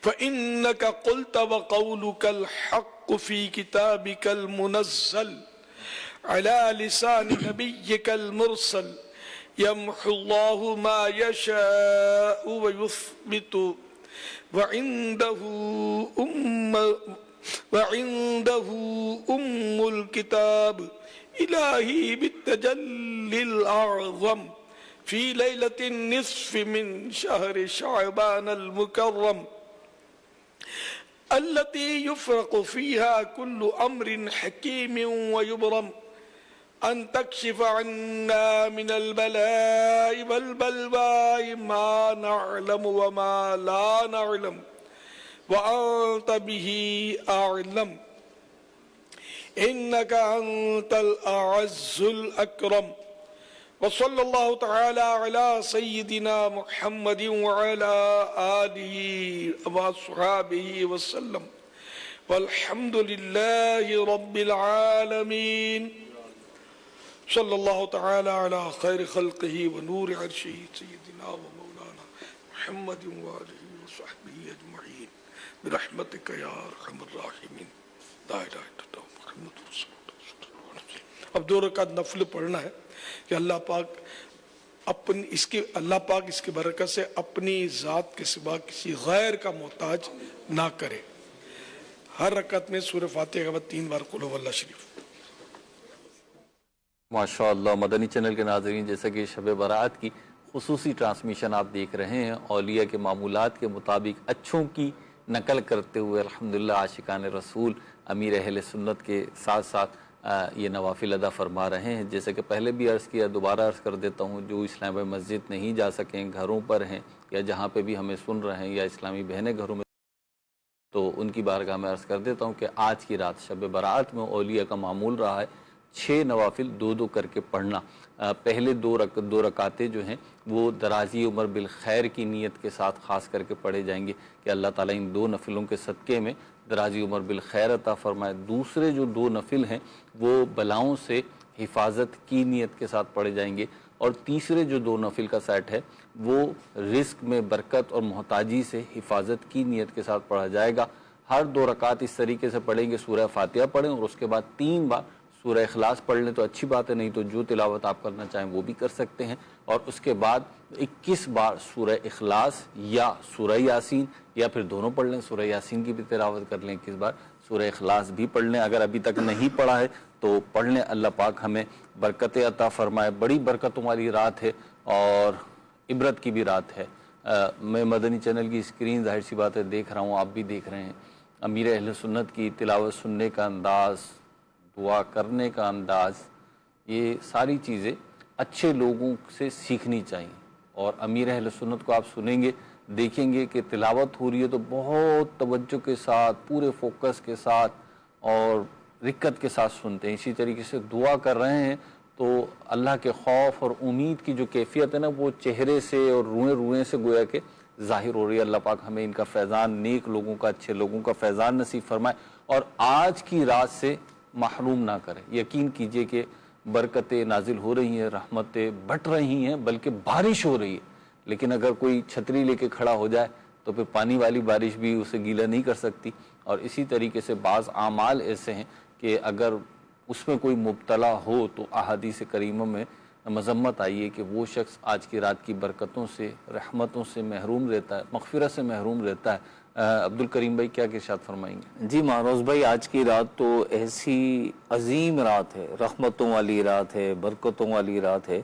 فإنك قلت وقولك الحق في كتابك المنزل على لسان نبيك المرسل يمحو الله ما يشاء ويثبت وعنده أم الكتاب إلهي بالتجلي الأعظم في ليلة النصف من شهر شعبان المكرم التي يفرق فيها كل أمر حكيم ويبرم أن تكشف عنا من البلاء والبلواء ما نعلم وما لا نعلم وأنت به أعلم إنك أنت الأعز الأكرم وصلى الله تعالى على سيدنا محمد وعلى آله وأصحابه وسلم والحمد لله رب العالمين صلى الله تعالى على خير خلقه ونور عرشه سيدنا ومولانا محمد وآله وصحبه أجمعين برحمتک یا ارحم الراحمین لا الہ الا اللہ محمد رسول اللہ۔ اب 2 رکعت نفل پڑھنا ہے کہ اللہ پاک اس کی برکت سے اپنی ذات کے سوا کسی غیر کا محتاج نہ کرے۔ ہر رکعت میں سورہ فاتحہ کے بعد 3 بار قل هو اللہ شریف۔ ماشاءاللہ مدنی چینل کے ناظرین، جیسا کہ شب برات کی خصوصی ٹرانسمیشن آپ دیکھ رہے ہیں، اولیاء کے معمولات کے مطابق اچھوں کی نقل کرتے ہوئے الحمدللہ عاشقان رسول امیر اہل سنت کے ساتھ ساتھ یہ نوافل ادا فرما رہے ہیں۔ جیسے کہ پہلے بھی عرض کیا، دوبارہ عرض کر دیتا ہوں، جو اسلام آباد مسجد نہیں جا سکیں، گھروں پر ہیں یا جہاں پہ بھی ہمیں سن رہے ہیں یا اسلامی بہنیں گھروں میں، تو ان کی بارگاہ میں عرض کر دیتا ہوں کہ آج کی رات شب برات میں اولیاء کا معمول رہا ہے 6 نوافل 2 کر کے پڑھنا۔ پہلے 2 رکعتیں جو ہیں وہ درازی عمر بالخیر کی نیت کے ساتھ خاص کر کے پڑھے جائیں گے کہ اللہ تعالیٰ ان 2 نفلوں کے صدقے میں درازی عمر بالخیر عطا فرمائے۔ دوسرے جو 2 نفل ہیں وہ بلاؤں سے حفاظت کی نیت کے ساتھ پڑھے جائیں گے، اور تیسرے جو 2 نفل کا سیٹ ہے وہ رزق میں برکت اور محتاجی سے حفاظت کی نیت کے ساتھ پڑھا جائے گا۔ ہر 2 رکعت اس طریقے سے پڑھیں گے، سورہ فاتحہ پڑھیں اور اس کے بعد 3 بار سورہ اخلاص پڑھ لیں تو اچھی بات ہے، نہیں تو جو تلاوت آپ کرنا چاہیں وہ بھی کر سکتے ہیں، اور اس کے بعد 21 بار سورہ اخلاص یا سورہ یاسین، یا پھر دونوں پڑھ لیں، سورہ یاسین کی بھی تلاوت کر لیں 21 بار، سورہ اخلاص بھی پڑھ لیں۔ اگر ابھی تک نہیں پڑھا ہے تو پڑھ لیں، اللہ پاک ہمیں برکتیں عطا فرمائے۔ بڑی برکتوں والی رات ہے اور عبرت کی بھی رات ہے۔ میں مدنی چینل کی اسکرین ظاہر سی بات ہے دیکھ رہا ہوں، آپ بھی دیکھ رہے ہیں، امیر اہل سنت کی تلاوت سننے کا انداز، دعا کرنے کا انداز، یہ ساری چیزیں اچھے لوگوں سے سیکھنی چاہیے۔ اور امیر اہل سنت کو آپ سنیں گے، دیکھیں گے کہ تلاوت ہو رہی ہے تو بہت توجہ کے ساتھ، پورے فوکس کے ساتھ اور رکت کے ساتھ سنتے ہیں۔ اسی طریقے سے دعا کر رہے ہیں تو اللہ کے خوف اور امید کی جو کیفیت ہے نا، وہ چہرے سے اور روئیں سے گویا کہ ظاہر ہو رہی ہے۔ اللہ پاک ہمیں ان کا فیضان، نیک لوگوں کا، اچھے لوگوں کا فیضان نصیب فرمائے اور آج کی رات سے محروم نہ کرے۔ یقین کیجئے کہ برکتیں نازل ہو رہی ہیں، رحمتیں بٹ رہی ہیں، بلکہ بارش ہو رہی ہے، لیکن اگر کوئی چھتری لے کے کھڑا ہو جائے تو پھر پانی والی بارش بھی اسے گیلا نہیں کر سکتی۔ اور اسی طریقے سے بعض اعمال ایسے ہیں کہ اگر اس میں کوئی مبتلا ہو تو احادیث کریمہ میں مذمت آئی ہے کہ وہ شخص آج کی رات کی برکتوں سے، رحمتوں سے محروم رہتا ہے، مغفرت سے محروم رہتا ہے۔ عبد الکریم بھائی کیا ارشاد فرمائیں گے؟ جی مہروز بھائی، آج کی رات تو ایسی عظیم رات ہے، رحمتوں والی رات ہے، برکتوں والی رات ہے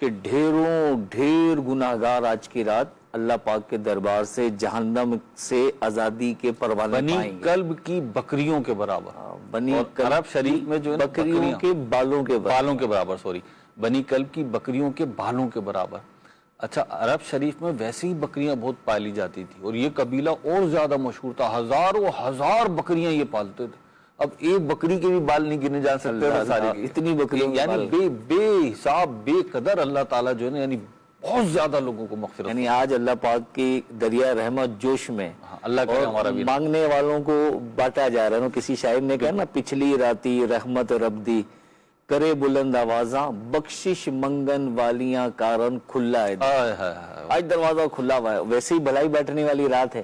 کہ ڈھیر گناہگار آج کی رات اللہ پاک کے دربار سے جہنم سے آزادی کے پروانے پائیں بنی گے۔ کلب کی بکریوں کے برابر، بنی اور عرب شریف میں جو ہے نا بکریوں کے بالوں کے بالوں کے برابر، سوری، بنی کلب کی بکریوں کے بالوں کے برابر۔ اچھا، عرب شریف میں ویسے ہی بکریاں بہت پالی جاتی تھی اور یہ قبیلہ اور زیادہ مشہور تھا، ہزاروں ہزار بکریاں یہ پالتے تھے۔ اب ایک بکری کے بھی بال نہیں گنے جا سکتے سارے، اتنی بکریوں کے یعنی بے حساب، بے قدر اللہ تعالیٰ جو ہے نا، یعنی بہت زیادہ لوگوں کو مغفرت، یعنی آج اللہ پاک کی دریا رحمت جوش میں اللہ کرے ہمارا بھی مانگنے والوں کو بانٹا جا رہا ہے۔ کسی شاعر نے کہا نا، پچھلی راتی رحمت رب دی کرے بلند آوازاں، بخشش منگن والیاں کارن کھلا ہے۔ آج دروازہ کھلا ہوا ہے، ویسے ہی بھلائی بیٹھنے والی رات ہے،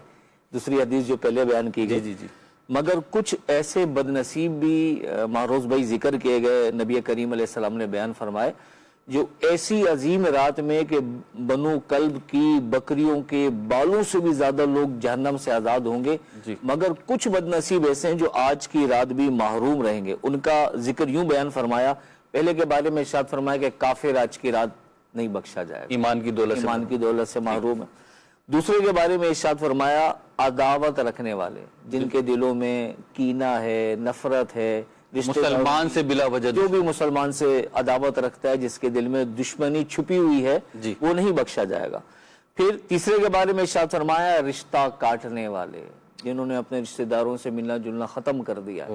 دوسری حدیث جو پہلے بیان کی گئی۔ جی مگر کچھ ایسے بدنصیب بھی مہروز بھائی ذکر کیے گئے، نبی کریم علیہ السلام نے بیان فرمائے، جو ایسی عظیم رات میں کہ بنو کلب کی بکریوں کے بالوں سے بھی زیادہ لوگ جہنم سے آزاد ہوں گے، مگر کچھ بدنصیب ایسے ہیں جو آج کی رات بھی محروم رہیں گے۔ ان کا ذکر یوں بیان فرمایا، پہلے کے بارے میں ارشاد فرمایا کہ کافر آج کی رات نہیں بخشا جائے گا، ایمان کی دولت سے محروم ہے۔ دوسرے کے بارے میں ارشاد فرمایا، عداوت رکھنے والے، جن کے دلوں میں کینہ ہے، نفرت ہے، مسلمان سے بلا وجہ، جو بھی مسلمان سے عداوت رکھتا ہے، جس کے دل میں دشمنی چھپی ہوئی ہے، وہ نہیں بخشا جائے گا۔ پھر تیسرے کے بارے میں ارشاد فرمایا، رشتہ کاٹنے والے، جنہوں نے اپنے رشتہ داروں سے ملنا جلنا ختم کر دیا،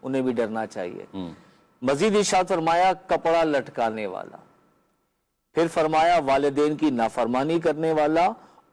انہیں بھی ڈرنا چاہیے۔ مزید ارشاد فرمایا، کپڑا لٹکانے والا، پھر فرمایا والدین کی نافرمانی کرنے والا،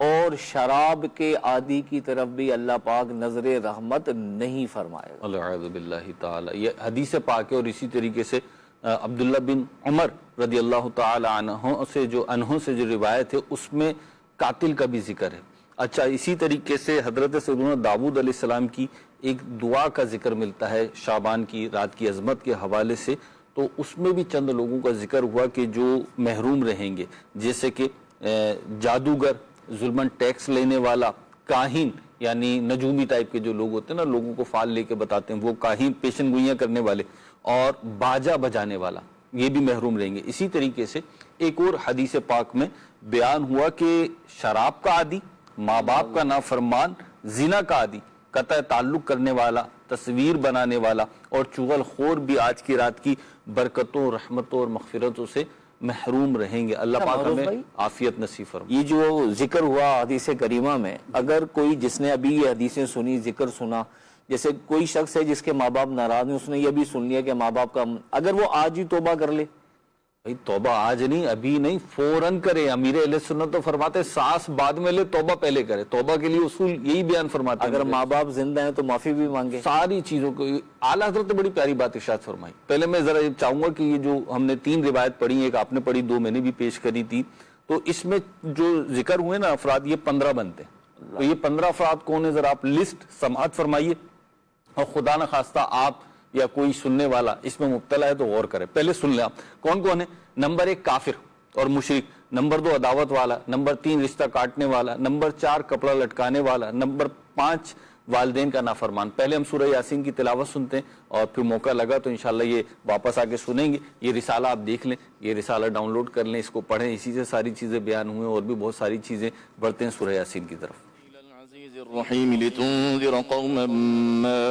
اور شراب کے عادی کی طرف بھی اللہ پاک نظر رحمت نہیں فرمائے گا۔ العیاذ باللہ تعالی، یہ حدیث پاک ہے۔ اور اسی طریقے سے عبداللہ بن عمر رضی اللہ تعالی عنہ سے جو روایت ہے، اس میں قاتل کا بھی ذکر ہے۔ अच्छा, इसी तरीके से हजरत सैयदना दाऊद अलैहिस्सलाम की एक दुआ का जिक्र मिलता है शाबान की रात की अजमत के हवाले से, तो उसमें भी चंद लोगों का जिक्र हुआ कि जो महरूम रहेंगे, जैसे कि जादूगर, जुल्मन टैक्स लेने वाला, काहिन यानी नजूमी टाइप के जो लोग होते हैं ना, लोगों को फाल लेके बताते हैं, वो काहिन, पेशन गोइयां करने वाले, और बाजा बजाने वाला, ये भी महरूम रहेंगे। इसी तरीके से एक और हदीस पाक में बयान हुआ कि शराब का आदी, माँ बाप का नाफरमान, जिना का आदी, कतई ताल्लुक करने वाला, तस्वीर बनाने वाला और चुगलखोर भी आज की रात की बरकतों, रहमतों और मगफिरतों से महरूम रहेंगे। अल्लाह पाक हमें आफियत नसीब फरमाए। ये जो जिक्र हुआ हदीस करीमा में, अगर कोई जिसने अभी ये हदीसें सुनी, जिक्र सुना, जैसे कोई शख्स है जिसके माँ बाप नाराज हैं, उसने ये भी सुन लिया कि माँ बाप का, अगर वो आज ही तौबा कर ले, भाई तौबा आज नहीं, अभी नहीं, फौरन करे। अमीर अहले सुन्नत तो फरमाते सांस बाद में ले, तौबा पहले करे। तौबा के लिए उसूल यही बयान फरमाते हैं। अगर माँ बाप जिंदा हैं तो माफी भी मांगे, सारी चीजों को। आला हज़रत ने बड़ी प्यारी बात इरशाद फरमाई। पहले मैं जरा चाहूंगा कि ये जो हमने 3 रिवायत पढ़ी, एक आपने पढ़ी, 2 मैंने भी पेश करी थी, तो इसमें जो जिक्र हुए ना अफराद, ये 15 बनते हैं। तो ये 15 अफराद कौन है, जरा आप लिस्ट समाअत फरमाइए, और खुदा न खास्ता आप या कोई सुनने वाला इसमें मुब्तला है तो गौर करे। पहले सुन ले आप कौन कौन है। नंबर 1 काफिर और मुशरिक, नंबर 2 अदावत वाला, नंबर 3 रिश्ता काटने वाला, नंबर 4 कपड़ा लटकाने वाला, नंबर 5 वालिदैन का नाफरमान। पहले हम सूरह यासीन की तिलावत सुनते हैं और फिर मौका लगा तो इंशाल्लाह ये वापस आके सुनेंगे। ये रिसाला आप देख लें, ये रिसाला डाउनलोड कर लें, इसको पढ़ें, इसी से सारी चीजें बयान हुई और भी बहुत सारी चीजें। बढ़ते हैं सूरह यासीन की तरफ। الرحيم لتنذر قوما ما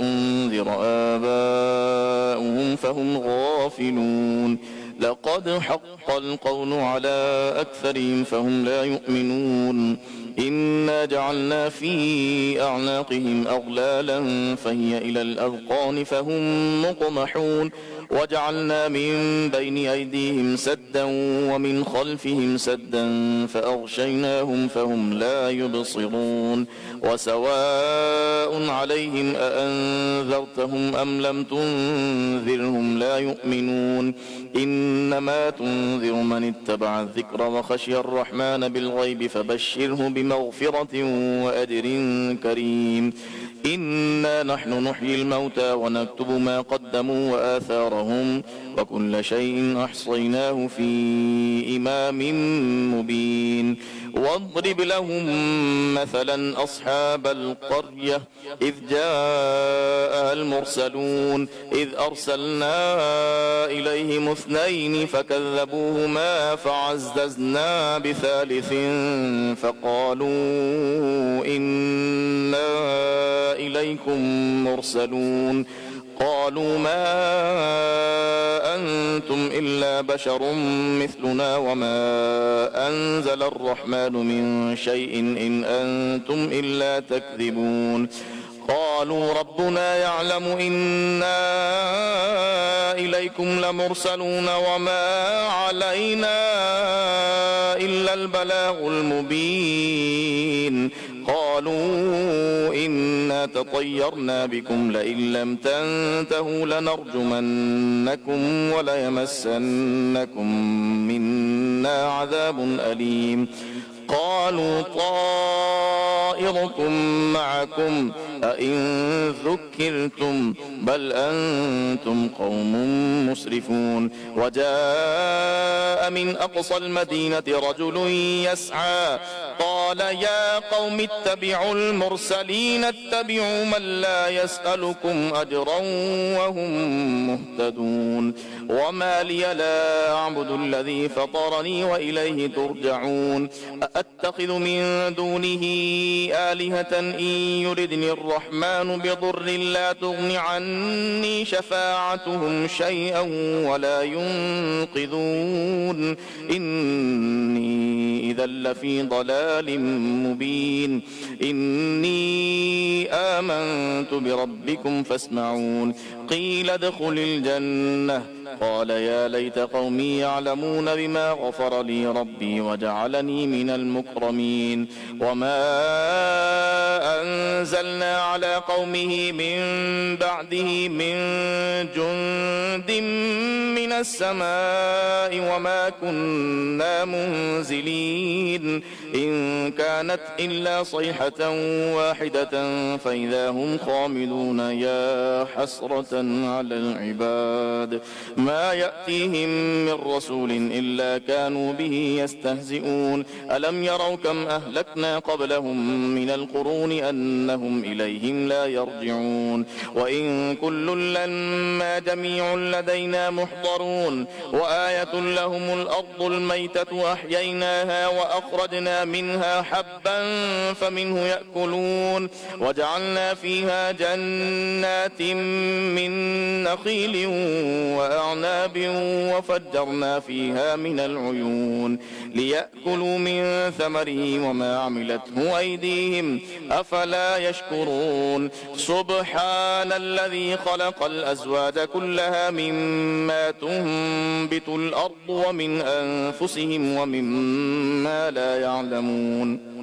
أنذر آباؤهم فهم غافلون لقد حق القول على أكثرهم فهم لا يؤمنون إنا جعلنا في أعناقهم أغلالا فهي إلى الأذقان فهم مقمحون وجعلنا من بين أيديهم سدا ومن خلفهم سدا فأغشيناهم فهم لا يبصرون وسواء عليهم أأنذرتهم أم لم تنذرهم لا يؤمنون إنما تنذر من اتبع الذكر وخشي الرحمن بالغيب فبشره بمغفرة وأجر كريم إنا نحن نحيي الموتى ونكتب ما قدموا وآثارهم وكل شيء أحصيناه في إمام مبين واضرب لهم مثلا أصحاب القرية إذ جاء المرسلون إذ أرسلنا إليهم 2 فكذبوهما فعززنا بثالث فقالوا إنا إليكم مرسلون قالوا ما أنتم إلا بشر مثلنا وما أنزل الرحمن من شيء إن أنتم إلا تكذبون قالوا ربنا يعلم إنا إليكم لمرسلون وما علينا إلا البلاغ المبين قالوا إنا تطيرنا بكم لئن لم تنتهوا لنرجمنكم وليمسنكم منا عذاب أليم قالوا طائركم معكم أئن ذكرتم بل أنتم قوم مسرفون وجاء من أقصى المدينة رجل يسعى قال يا قوم اتبعوا المرسلين اتبعوا من لا يسألكم أجرا وهم مهتدون وما لي لا أعبد الذي فطرني وإليه ترجعون أأتخذ من دونه آلهة إن يردني الرحمن بضر لا تغن عني شفاعتهم شيئا ولا ينقذون إني إذا لفي ضلال مبين إني آمنت بربكم فاسمعون قيل ادخل الجنة قال يا ليت قومي يعلمون بما غفر لي ربي وجعلني من المكرمين وما أنزلنا على قومه من بعده من جند من السماء وما كنا منزلين إن كانت إلا صيحة واحدة فإذا هم خامدون يا حسرة على العباد ما يأتيهم من رسول إلا كانوا به يستهزئون ألم يروا كم أهلكنا قبلهم من القرون أنهم إليهم لا يرجعون وإن كل لما جميع لدينا محضرون وآية لهم الأرض الميتة أحييناها وأخرجنا منها حبا فمنه يأكلون وجعلنا فيها جنات من نخيل وأعناب وفجرنا فيها من العيون ليأكلوا من ثمره وما عملته أيديهم أفلا يشكرون سبحان الذي خلق الأزواج كلها مما تنبت الأرض ومن أنفسهم ومما لا يعلمون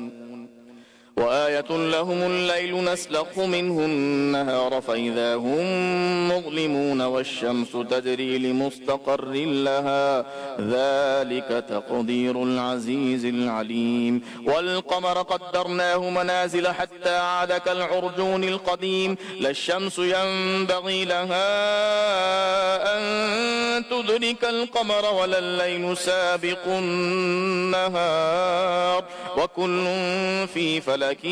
وآية لهم الليل نسلخ منه النهار فإذا هم مظلمون والشمس تجري لمستقر لها ذلك تقدير العزيز العليم والقمر قدرناه منازل حتى عاد كالعرجون القديم لا الشمس ينبغي لها أن تدرك القمر ولا الليل سابق النهار وكل في فلك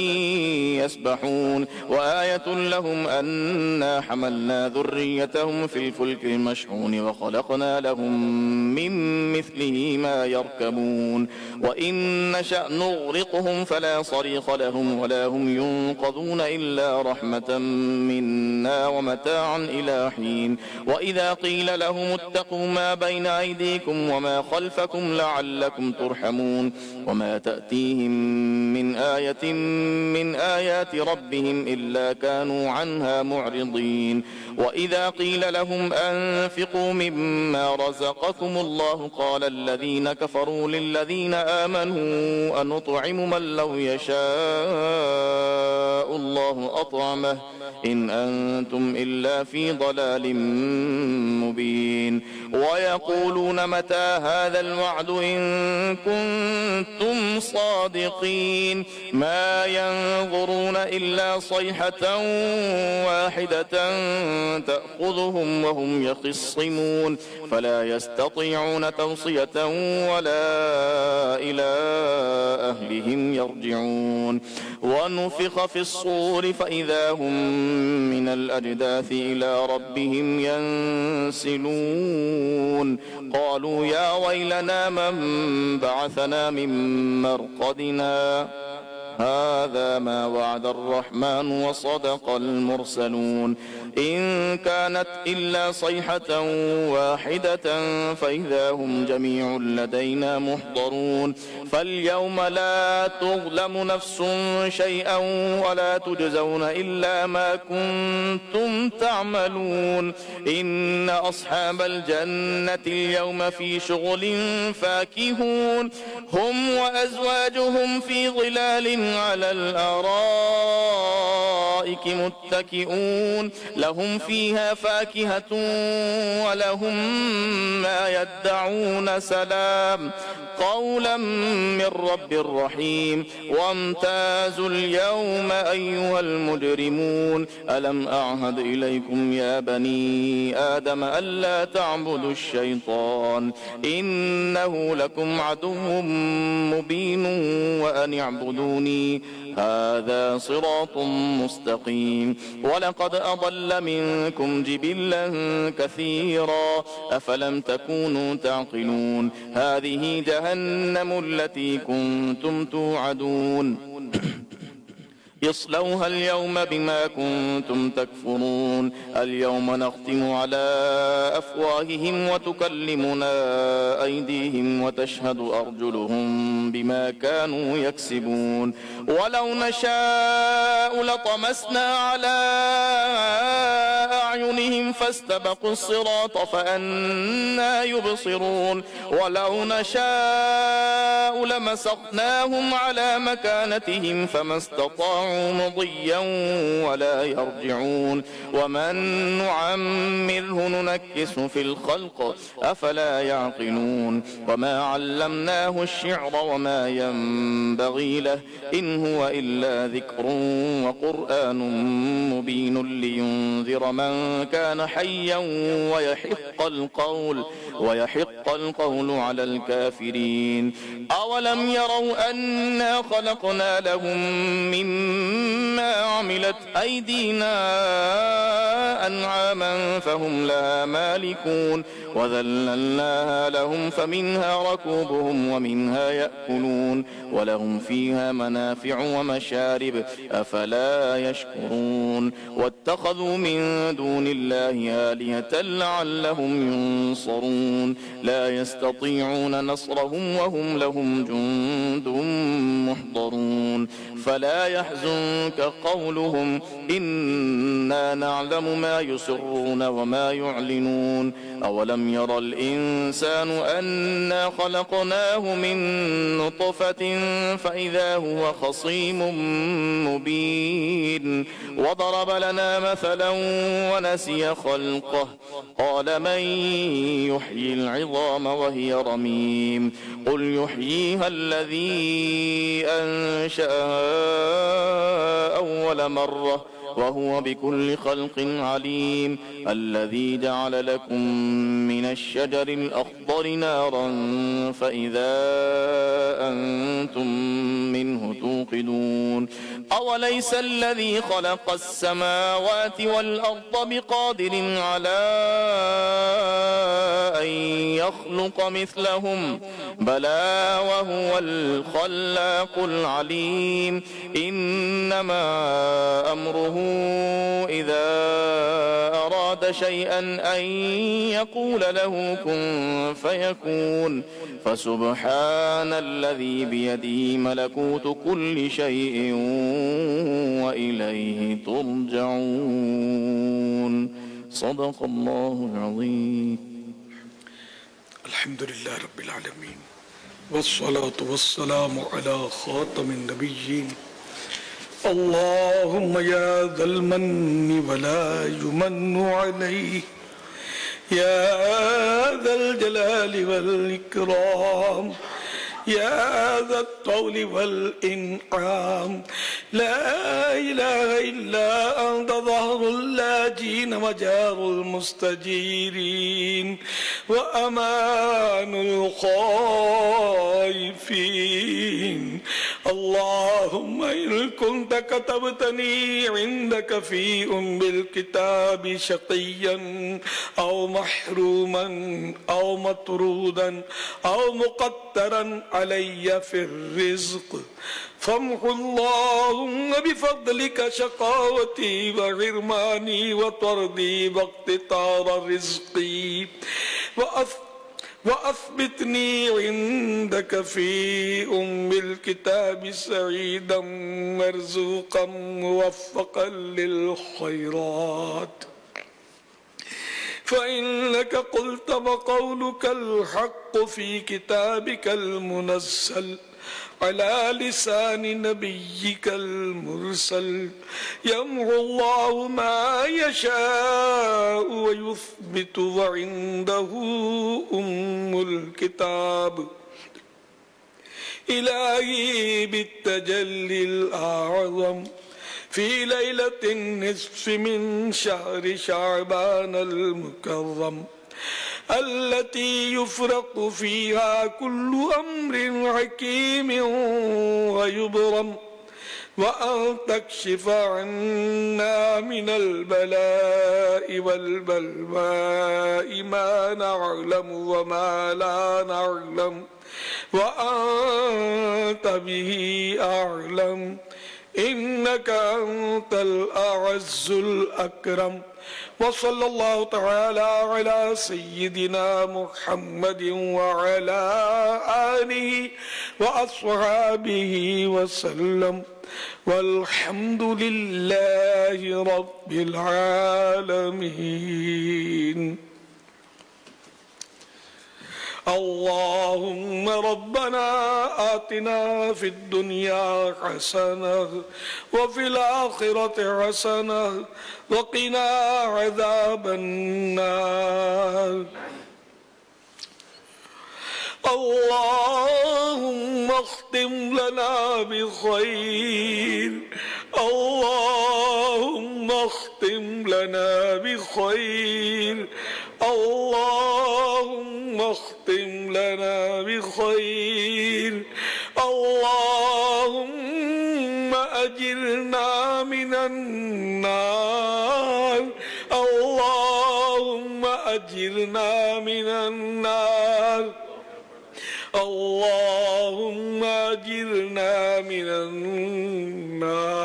يسبحون وآية لهم أنا حملنا ذريتهم في الفلك المشحون وخلقنا لهم من مثله ما يركبون وإن نشأ نغرقهم فلا صريخ لهم ولا هم ينقذون إلا رحمة منا ومتاعا إلى حين وإذا قيل لهم اتقوا ما بين أيديكم وما خلفكم لعلكم ترحمون وما تأتيهم من آية من آيات ربهم إلا كانوا عنها معرضين وإذا قيل لهم أنفقوا مما رزقكم الله قال الذين كفروا للذين آمنوا أنطعم من لو يشاء الله أطعمه إن أنتم إلا في ضلال مبين ويقولون متى هذا الوعد إن كنتم صادقين ما ينظرون إلا صيحة واحدة تأخذهم وهم يخصمون فلا يستطيعون توصية ولا إلى أهلهم يرجعون ونفخ في الصور فإذا هم من الأجداث إلى ربهم ينسلون قالوا يا ويلنا من بعثنا من مرقدنا هذا ما وعد الرحمن وصدق المرسلون إن كانت إلا صيحة واحدة فإذا هم جميع لدينا محضرون فاليوم لا تظلم نفس شيئا ولا تجزون إلا ما كنتم تعملون إن أصحاب الجنة اليوم في شغل فاكهون هم وأزواجهم في ظلال على الأرائك متكئون لهم فيها فاكهة ولهم ما يدعون سلام قولا من رب رحيم وامتازوا اليوم أيها المجرمون ألم أعهد إليكم يا بني آدم ألا تعبدوا الشيطان إنه لكم عدو مبين وأن اعبدوني هذا صراط مستقيم ولقد أضل منكم جبلا كثيرا أفلم تكونوا تعقلون هذه جهنم التي كنتم توعدون اصلوها اليوم بما كنتم تكفرون اليوم نختم على أفواههم وتكلمنا أيديهم وتشهد أرجلهم بما كانوا يكسبون ولو نشاء لطمسنا على أعينهم فاستبقوا الصراط فأنى يبصرون ولو نشاء لمسخناهم على مكانتهم فما استطاعوا مضيا ولا يرجعون ومن نعمره ننكس في الخلق أفلا يعقلون وما علمناه الشعر وما ينبغي له إن هو إلا ذكر وقرآن مبين لينذر من كان حيا ويحق القول على الكافرين أولم يروا أنا خلقنا لهم مما عملت أيدينا أنعاما فهم لها مالكون وذللناها لهم فمنها ركوبهم ومنها يأكلون ولهم فيها منافع ومشارب أفلا يشكرون واتخذوا من دون الله آلهة لعلهم ينصرون لا يستطيعون نصرهم وهم لهم جند محضرون فلا يحزنك قولهم إنا نعلم ما يسرون وما يعلنون أولم ير الإنسان أنا خلقناه من نطفة فإذا هو خصيم مبين وضرب لنا مثلا ونسي خلقه قال من يحيي العظام وهي رميم قل يحييها الذي أنشأها أول مرة وهو بكل خلق عليم الذي جعل لكم من الشجر الأخضر نارا فإذا أنتم منه توقدون أوليس الذي خلق السماوات والأرض بقادر على أن يخلق مثلهم بلى وهو الخلاق العليم إنما أمره إذا أراد شيئا أن يقول له كن فيكون فسبحان الذي بيده ملكوت كل شيء وإليه ترجعون صدق الله العظيم. الحمد لله رب العالمين والصلاة والسلام على خاتم النبيين اللهم يا ذا المن ولا يمن عليه يا ذا الجلال والإكرام يا ذا الطول والإنعام لا إله إلا أنت ظهر اللاجين وجار المستجيرين وأمان الخائفين اللهم إن كنت كتبتني عندك في بالكتاب شقيا أو محروما أو مطرودا أو مقترا علي في الرزق فامح اللهم بفضلك شقاوتي وغرماني وطردي واقتطار رزقي وأثبتني عندك في الكتاب سعيدا مرزوقا موفقا للخيرات فإنك قلت وقولك الحق في كتابك المنزل على لسان نبيك المرسل يمحو الله ما يشاء ويثبت وعنده أم الكتاب إلهي بالتجلي الأعظم في ليلة النصف من شهر شعبان المكرم التي يفرق فيها كل أمر حكيم ويبرم وأن تكشف عنا من البلاء والبلواء ما نعلم وما لا نعلم وأنت به أعلم إنك أنت الأعز الأكرم. وصلى الله تعالى على سيدنا محمد وعلى آله وأصحابه وسلم، والحمد لله رب العالمين. اللهم ربنا آتنا في الدنيا حسنة وفي الآخرة حسنة وقنا عذاب النار. اللهم اختم لنا بخير، اللهم اختم لنا بخير، اللهم اختم لنا بخير. اللهم أجرنا من النار، اللهم أجرنا من النار، اللهم أجرنا من النار.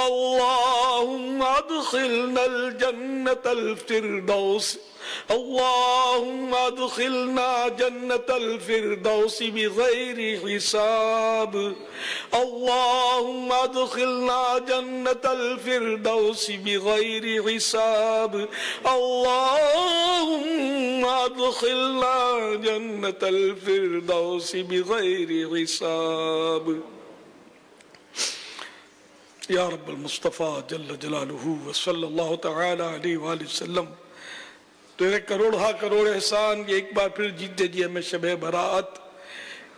اللهم ادخلنا الجنة الفردوس، اللهم ادخلنا جنة الفردوس بغير حساب، اللهم ادخلنا جنة الفردوس بغير حساب، اللهم ادخلنا جنة الفردوس بغير حساب. یا رب المصطفیٰ جل جلالہ وصلی اللہ تعالی علیہ وآلہ وسلم، تیرے کروڑ ہا کروڑ احسان یہ ایک بار پھر جیت دیجیے ہمیں شب برات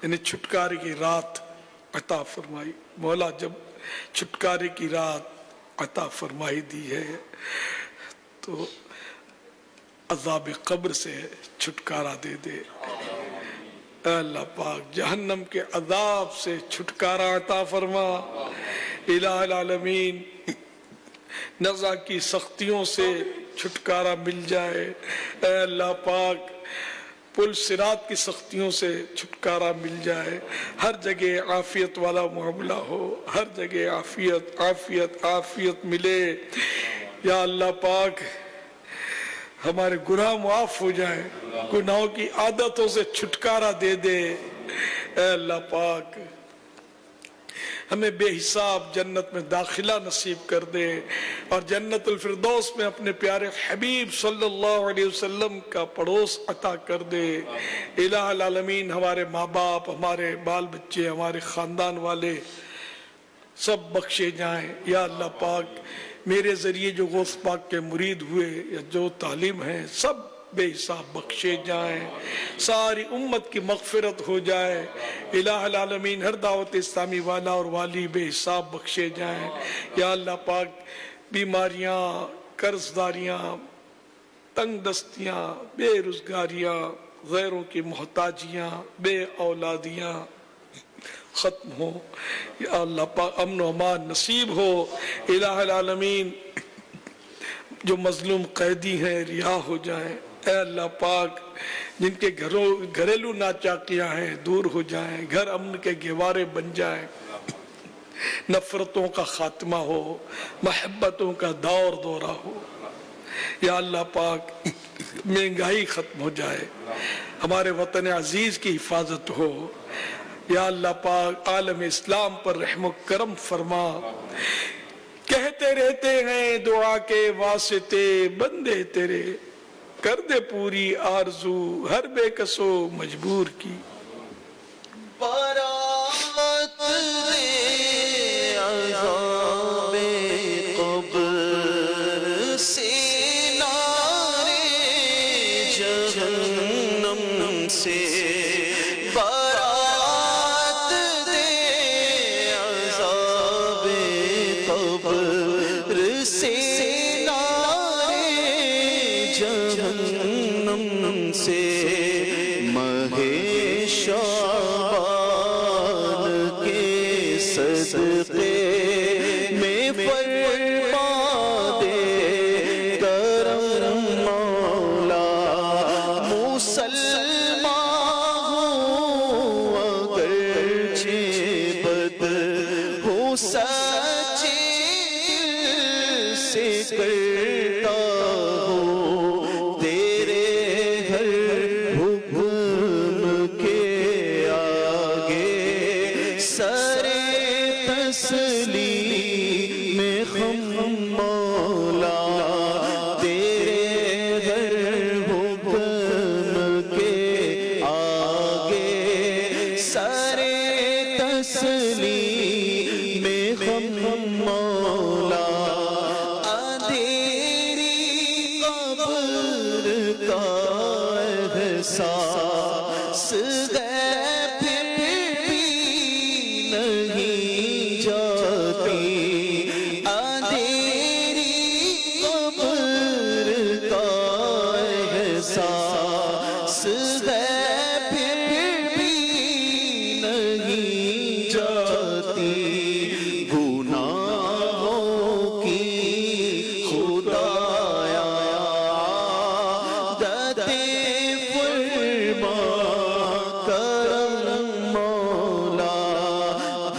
یعنی چھٹکارے کی رات عطا فرمائی. مولا جب چھٹکارے کی رات عطا فرمائی دی ہے تو عذاب قبر سے چھٹکارا دے دے. اے اللہ پاک جہنم کے عذاب سے چھٹکارا عطا فرما. الہ العالمین نزا کی سختیوں سے چھٹکارا مل جائے. اے اللہ پاک پل صراط کی سختیوں سے چھٹکارا مل جائے. ہر جگہ عافیت والا معاملہ ہو، ہر جگہ عافیت عافیت عافیت ملے. یا اللہ پاک ہمارے گناہ معاف ہو جائیں، گناہوں کی عادتوں سے چھٹکارا دے دے. اے اللہ پاک ہمیں بے حساب جنت میں داخلہ نصیب کر دے اور جنت الفردوس میں اپنے پیارے حبیب صلی اللہ علیہ وسلم کا پڑوس عطا کر دے. الہ العالمین ہمارے ماں باپ، ہمارے بال بچے، ہمارے خاندان والے سب بخشے جائیں. یا اللہ پاک میرے ذریعے جو غوث پاک کے مرید ہوئے یا جو تعلیم ہیں سب بے حساب بخشے جائیں، ساری امت کی مغفرت ہو جائے. الہ العالمین ہر دعوت اسلامی والا اور والی بے حساب بخشے جائیں. یا اللہ پاک بیماریاں، قرض داریاں، تنگ دستیاں، بے روزگاریاں، غیروں کی محتاجیاں، بے اولادیاں ختم ہو. یا اللہ پاک امن و امان نصیب ہو. الہ العالمین جو مظلوم قیدی ہیں رہا ہو جائیں. اے اللہ پاک جن کے گھریلو ناچاکیاں ہیں دور ہو جائیں، گھر امن کے گہوارے بن جائیں، نفرتوں کا خاتمہ ہو، محبتوں کا دور دورہ ہو. یا اللہ پاک مہنگائی ختم ہو جائے، ہمارے وطن عزیز کی حفاظت ہو. یا اللہ پاک عالم اسلام پر رحم و کرم فرما. کہتے رہتے ہیں دعا کے واسطے بندے تیرے، کر دے پوری آرزو ہر بے کس و مجبور کی. برات دے عذاب قبر سے، نارے جہنم سے. برات دے عذاب قبر سے، جہنم سے. مہے سچے دل سے کرتا ہوں تیرے ہر حکم کے آگے سر تسلیم ہم مولا تیرے ہر حکم کے آگے سر تسلیم ہم مولا اندھیری قبر کا احساس پھر بھی نہیں جاتی اندھیری قبر کا احساس پھر بھی نہیں جاتی گناہوں کی خدایا فرما کرم مولا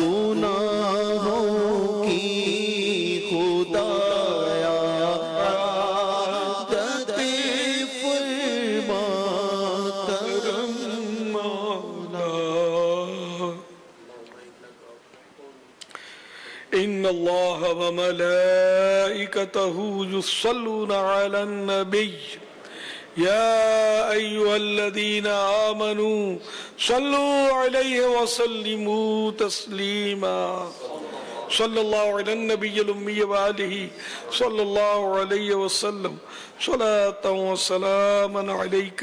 گناہوں کی خدایا فرما کرم مولا ان اللہ وملائکتہ یصلون علی النبی یا ایہا الذین آمنوا صلوا علیہ وسلموا تسلیما صلی اللہ علی النبی الامی وآلہ صلی اللہ علیہ وسلم صلاة و سلاما علیک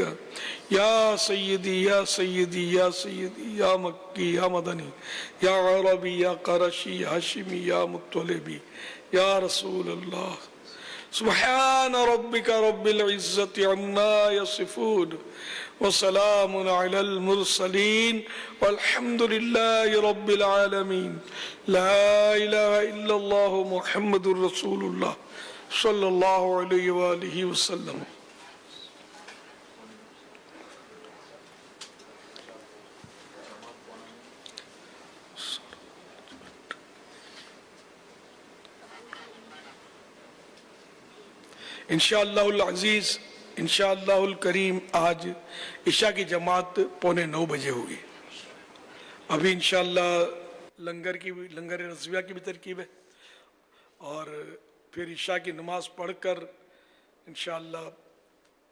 یا سیدی یا سیدی یا سیدی یا مکی یا مدنی یا عربی یا قرشی یا ہاشمی یا مطلبی یا رسول اللہ سبحان ربک رب العزت عما یصفون وسلام علی المرسلین والحمد للہ رب العالمین لا الہ الا اللہ محمد رسول اللہ صلی اللہ علیہ وآلہ وسلم. انشاءاللہ العزیز انشاءاللہ الکریم آج عشاء کی جماعت 8:45 بجے ہوگی. ابھی انشاءاللہ لنگر رضویہ کی بھی ترکیب ہے اور پھر عشاء کی نماز پڑھ کر انشاءاللہ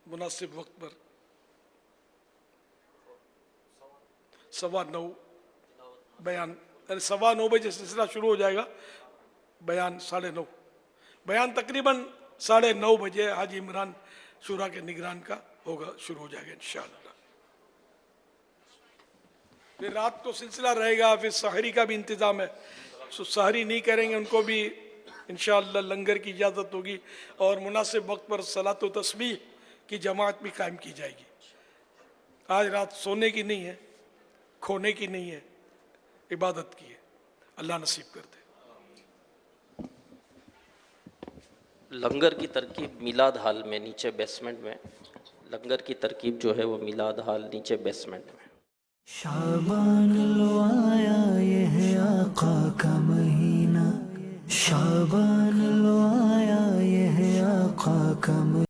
مناسب وقت پر 9:15 بیان 9:15 بجے سلسلہ شروع ہو جائے گا. بیان 9:30 بیان تقریباً 9:30 بجے حاجی عمران شورا کے نگران کا ہوگا شروع ہو جائے گا انشاءاللہ. پھر رات کو سلسلہ رہے گا. پھر سحری کا بھی انتظام ہے. سحری نہیں کریں گے ان کو بھی انشاءاللہ لنگر کی اجازت ہوگی اور مناسب وقت پر صلاۃ و تسبیح کی جماعت بھی قائم کی جائے گی. آج رات سونے کی نہیں ہے, کھونے کی نہیں ہے, عبادت کی ہے. اللہ نصیب کر دے. لنگر کی ترکیب میلاد ہال میں نیچے بیسمنٹ میں لنگر کی ترکیب جو ہے وہ میلاد ہال نیچے بیسمنٹ میں. شعبان لو آیا یہ ہے آقا کا مہینہ شعبان لو آیا یہ ہے آقا کا مہینہ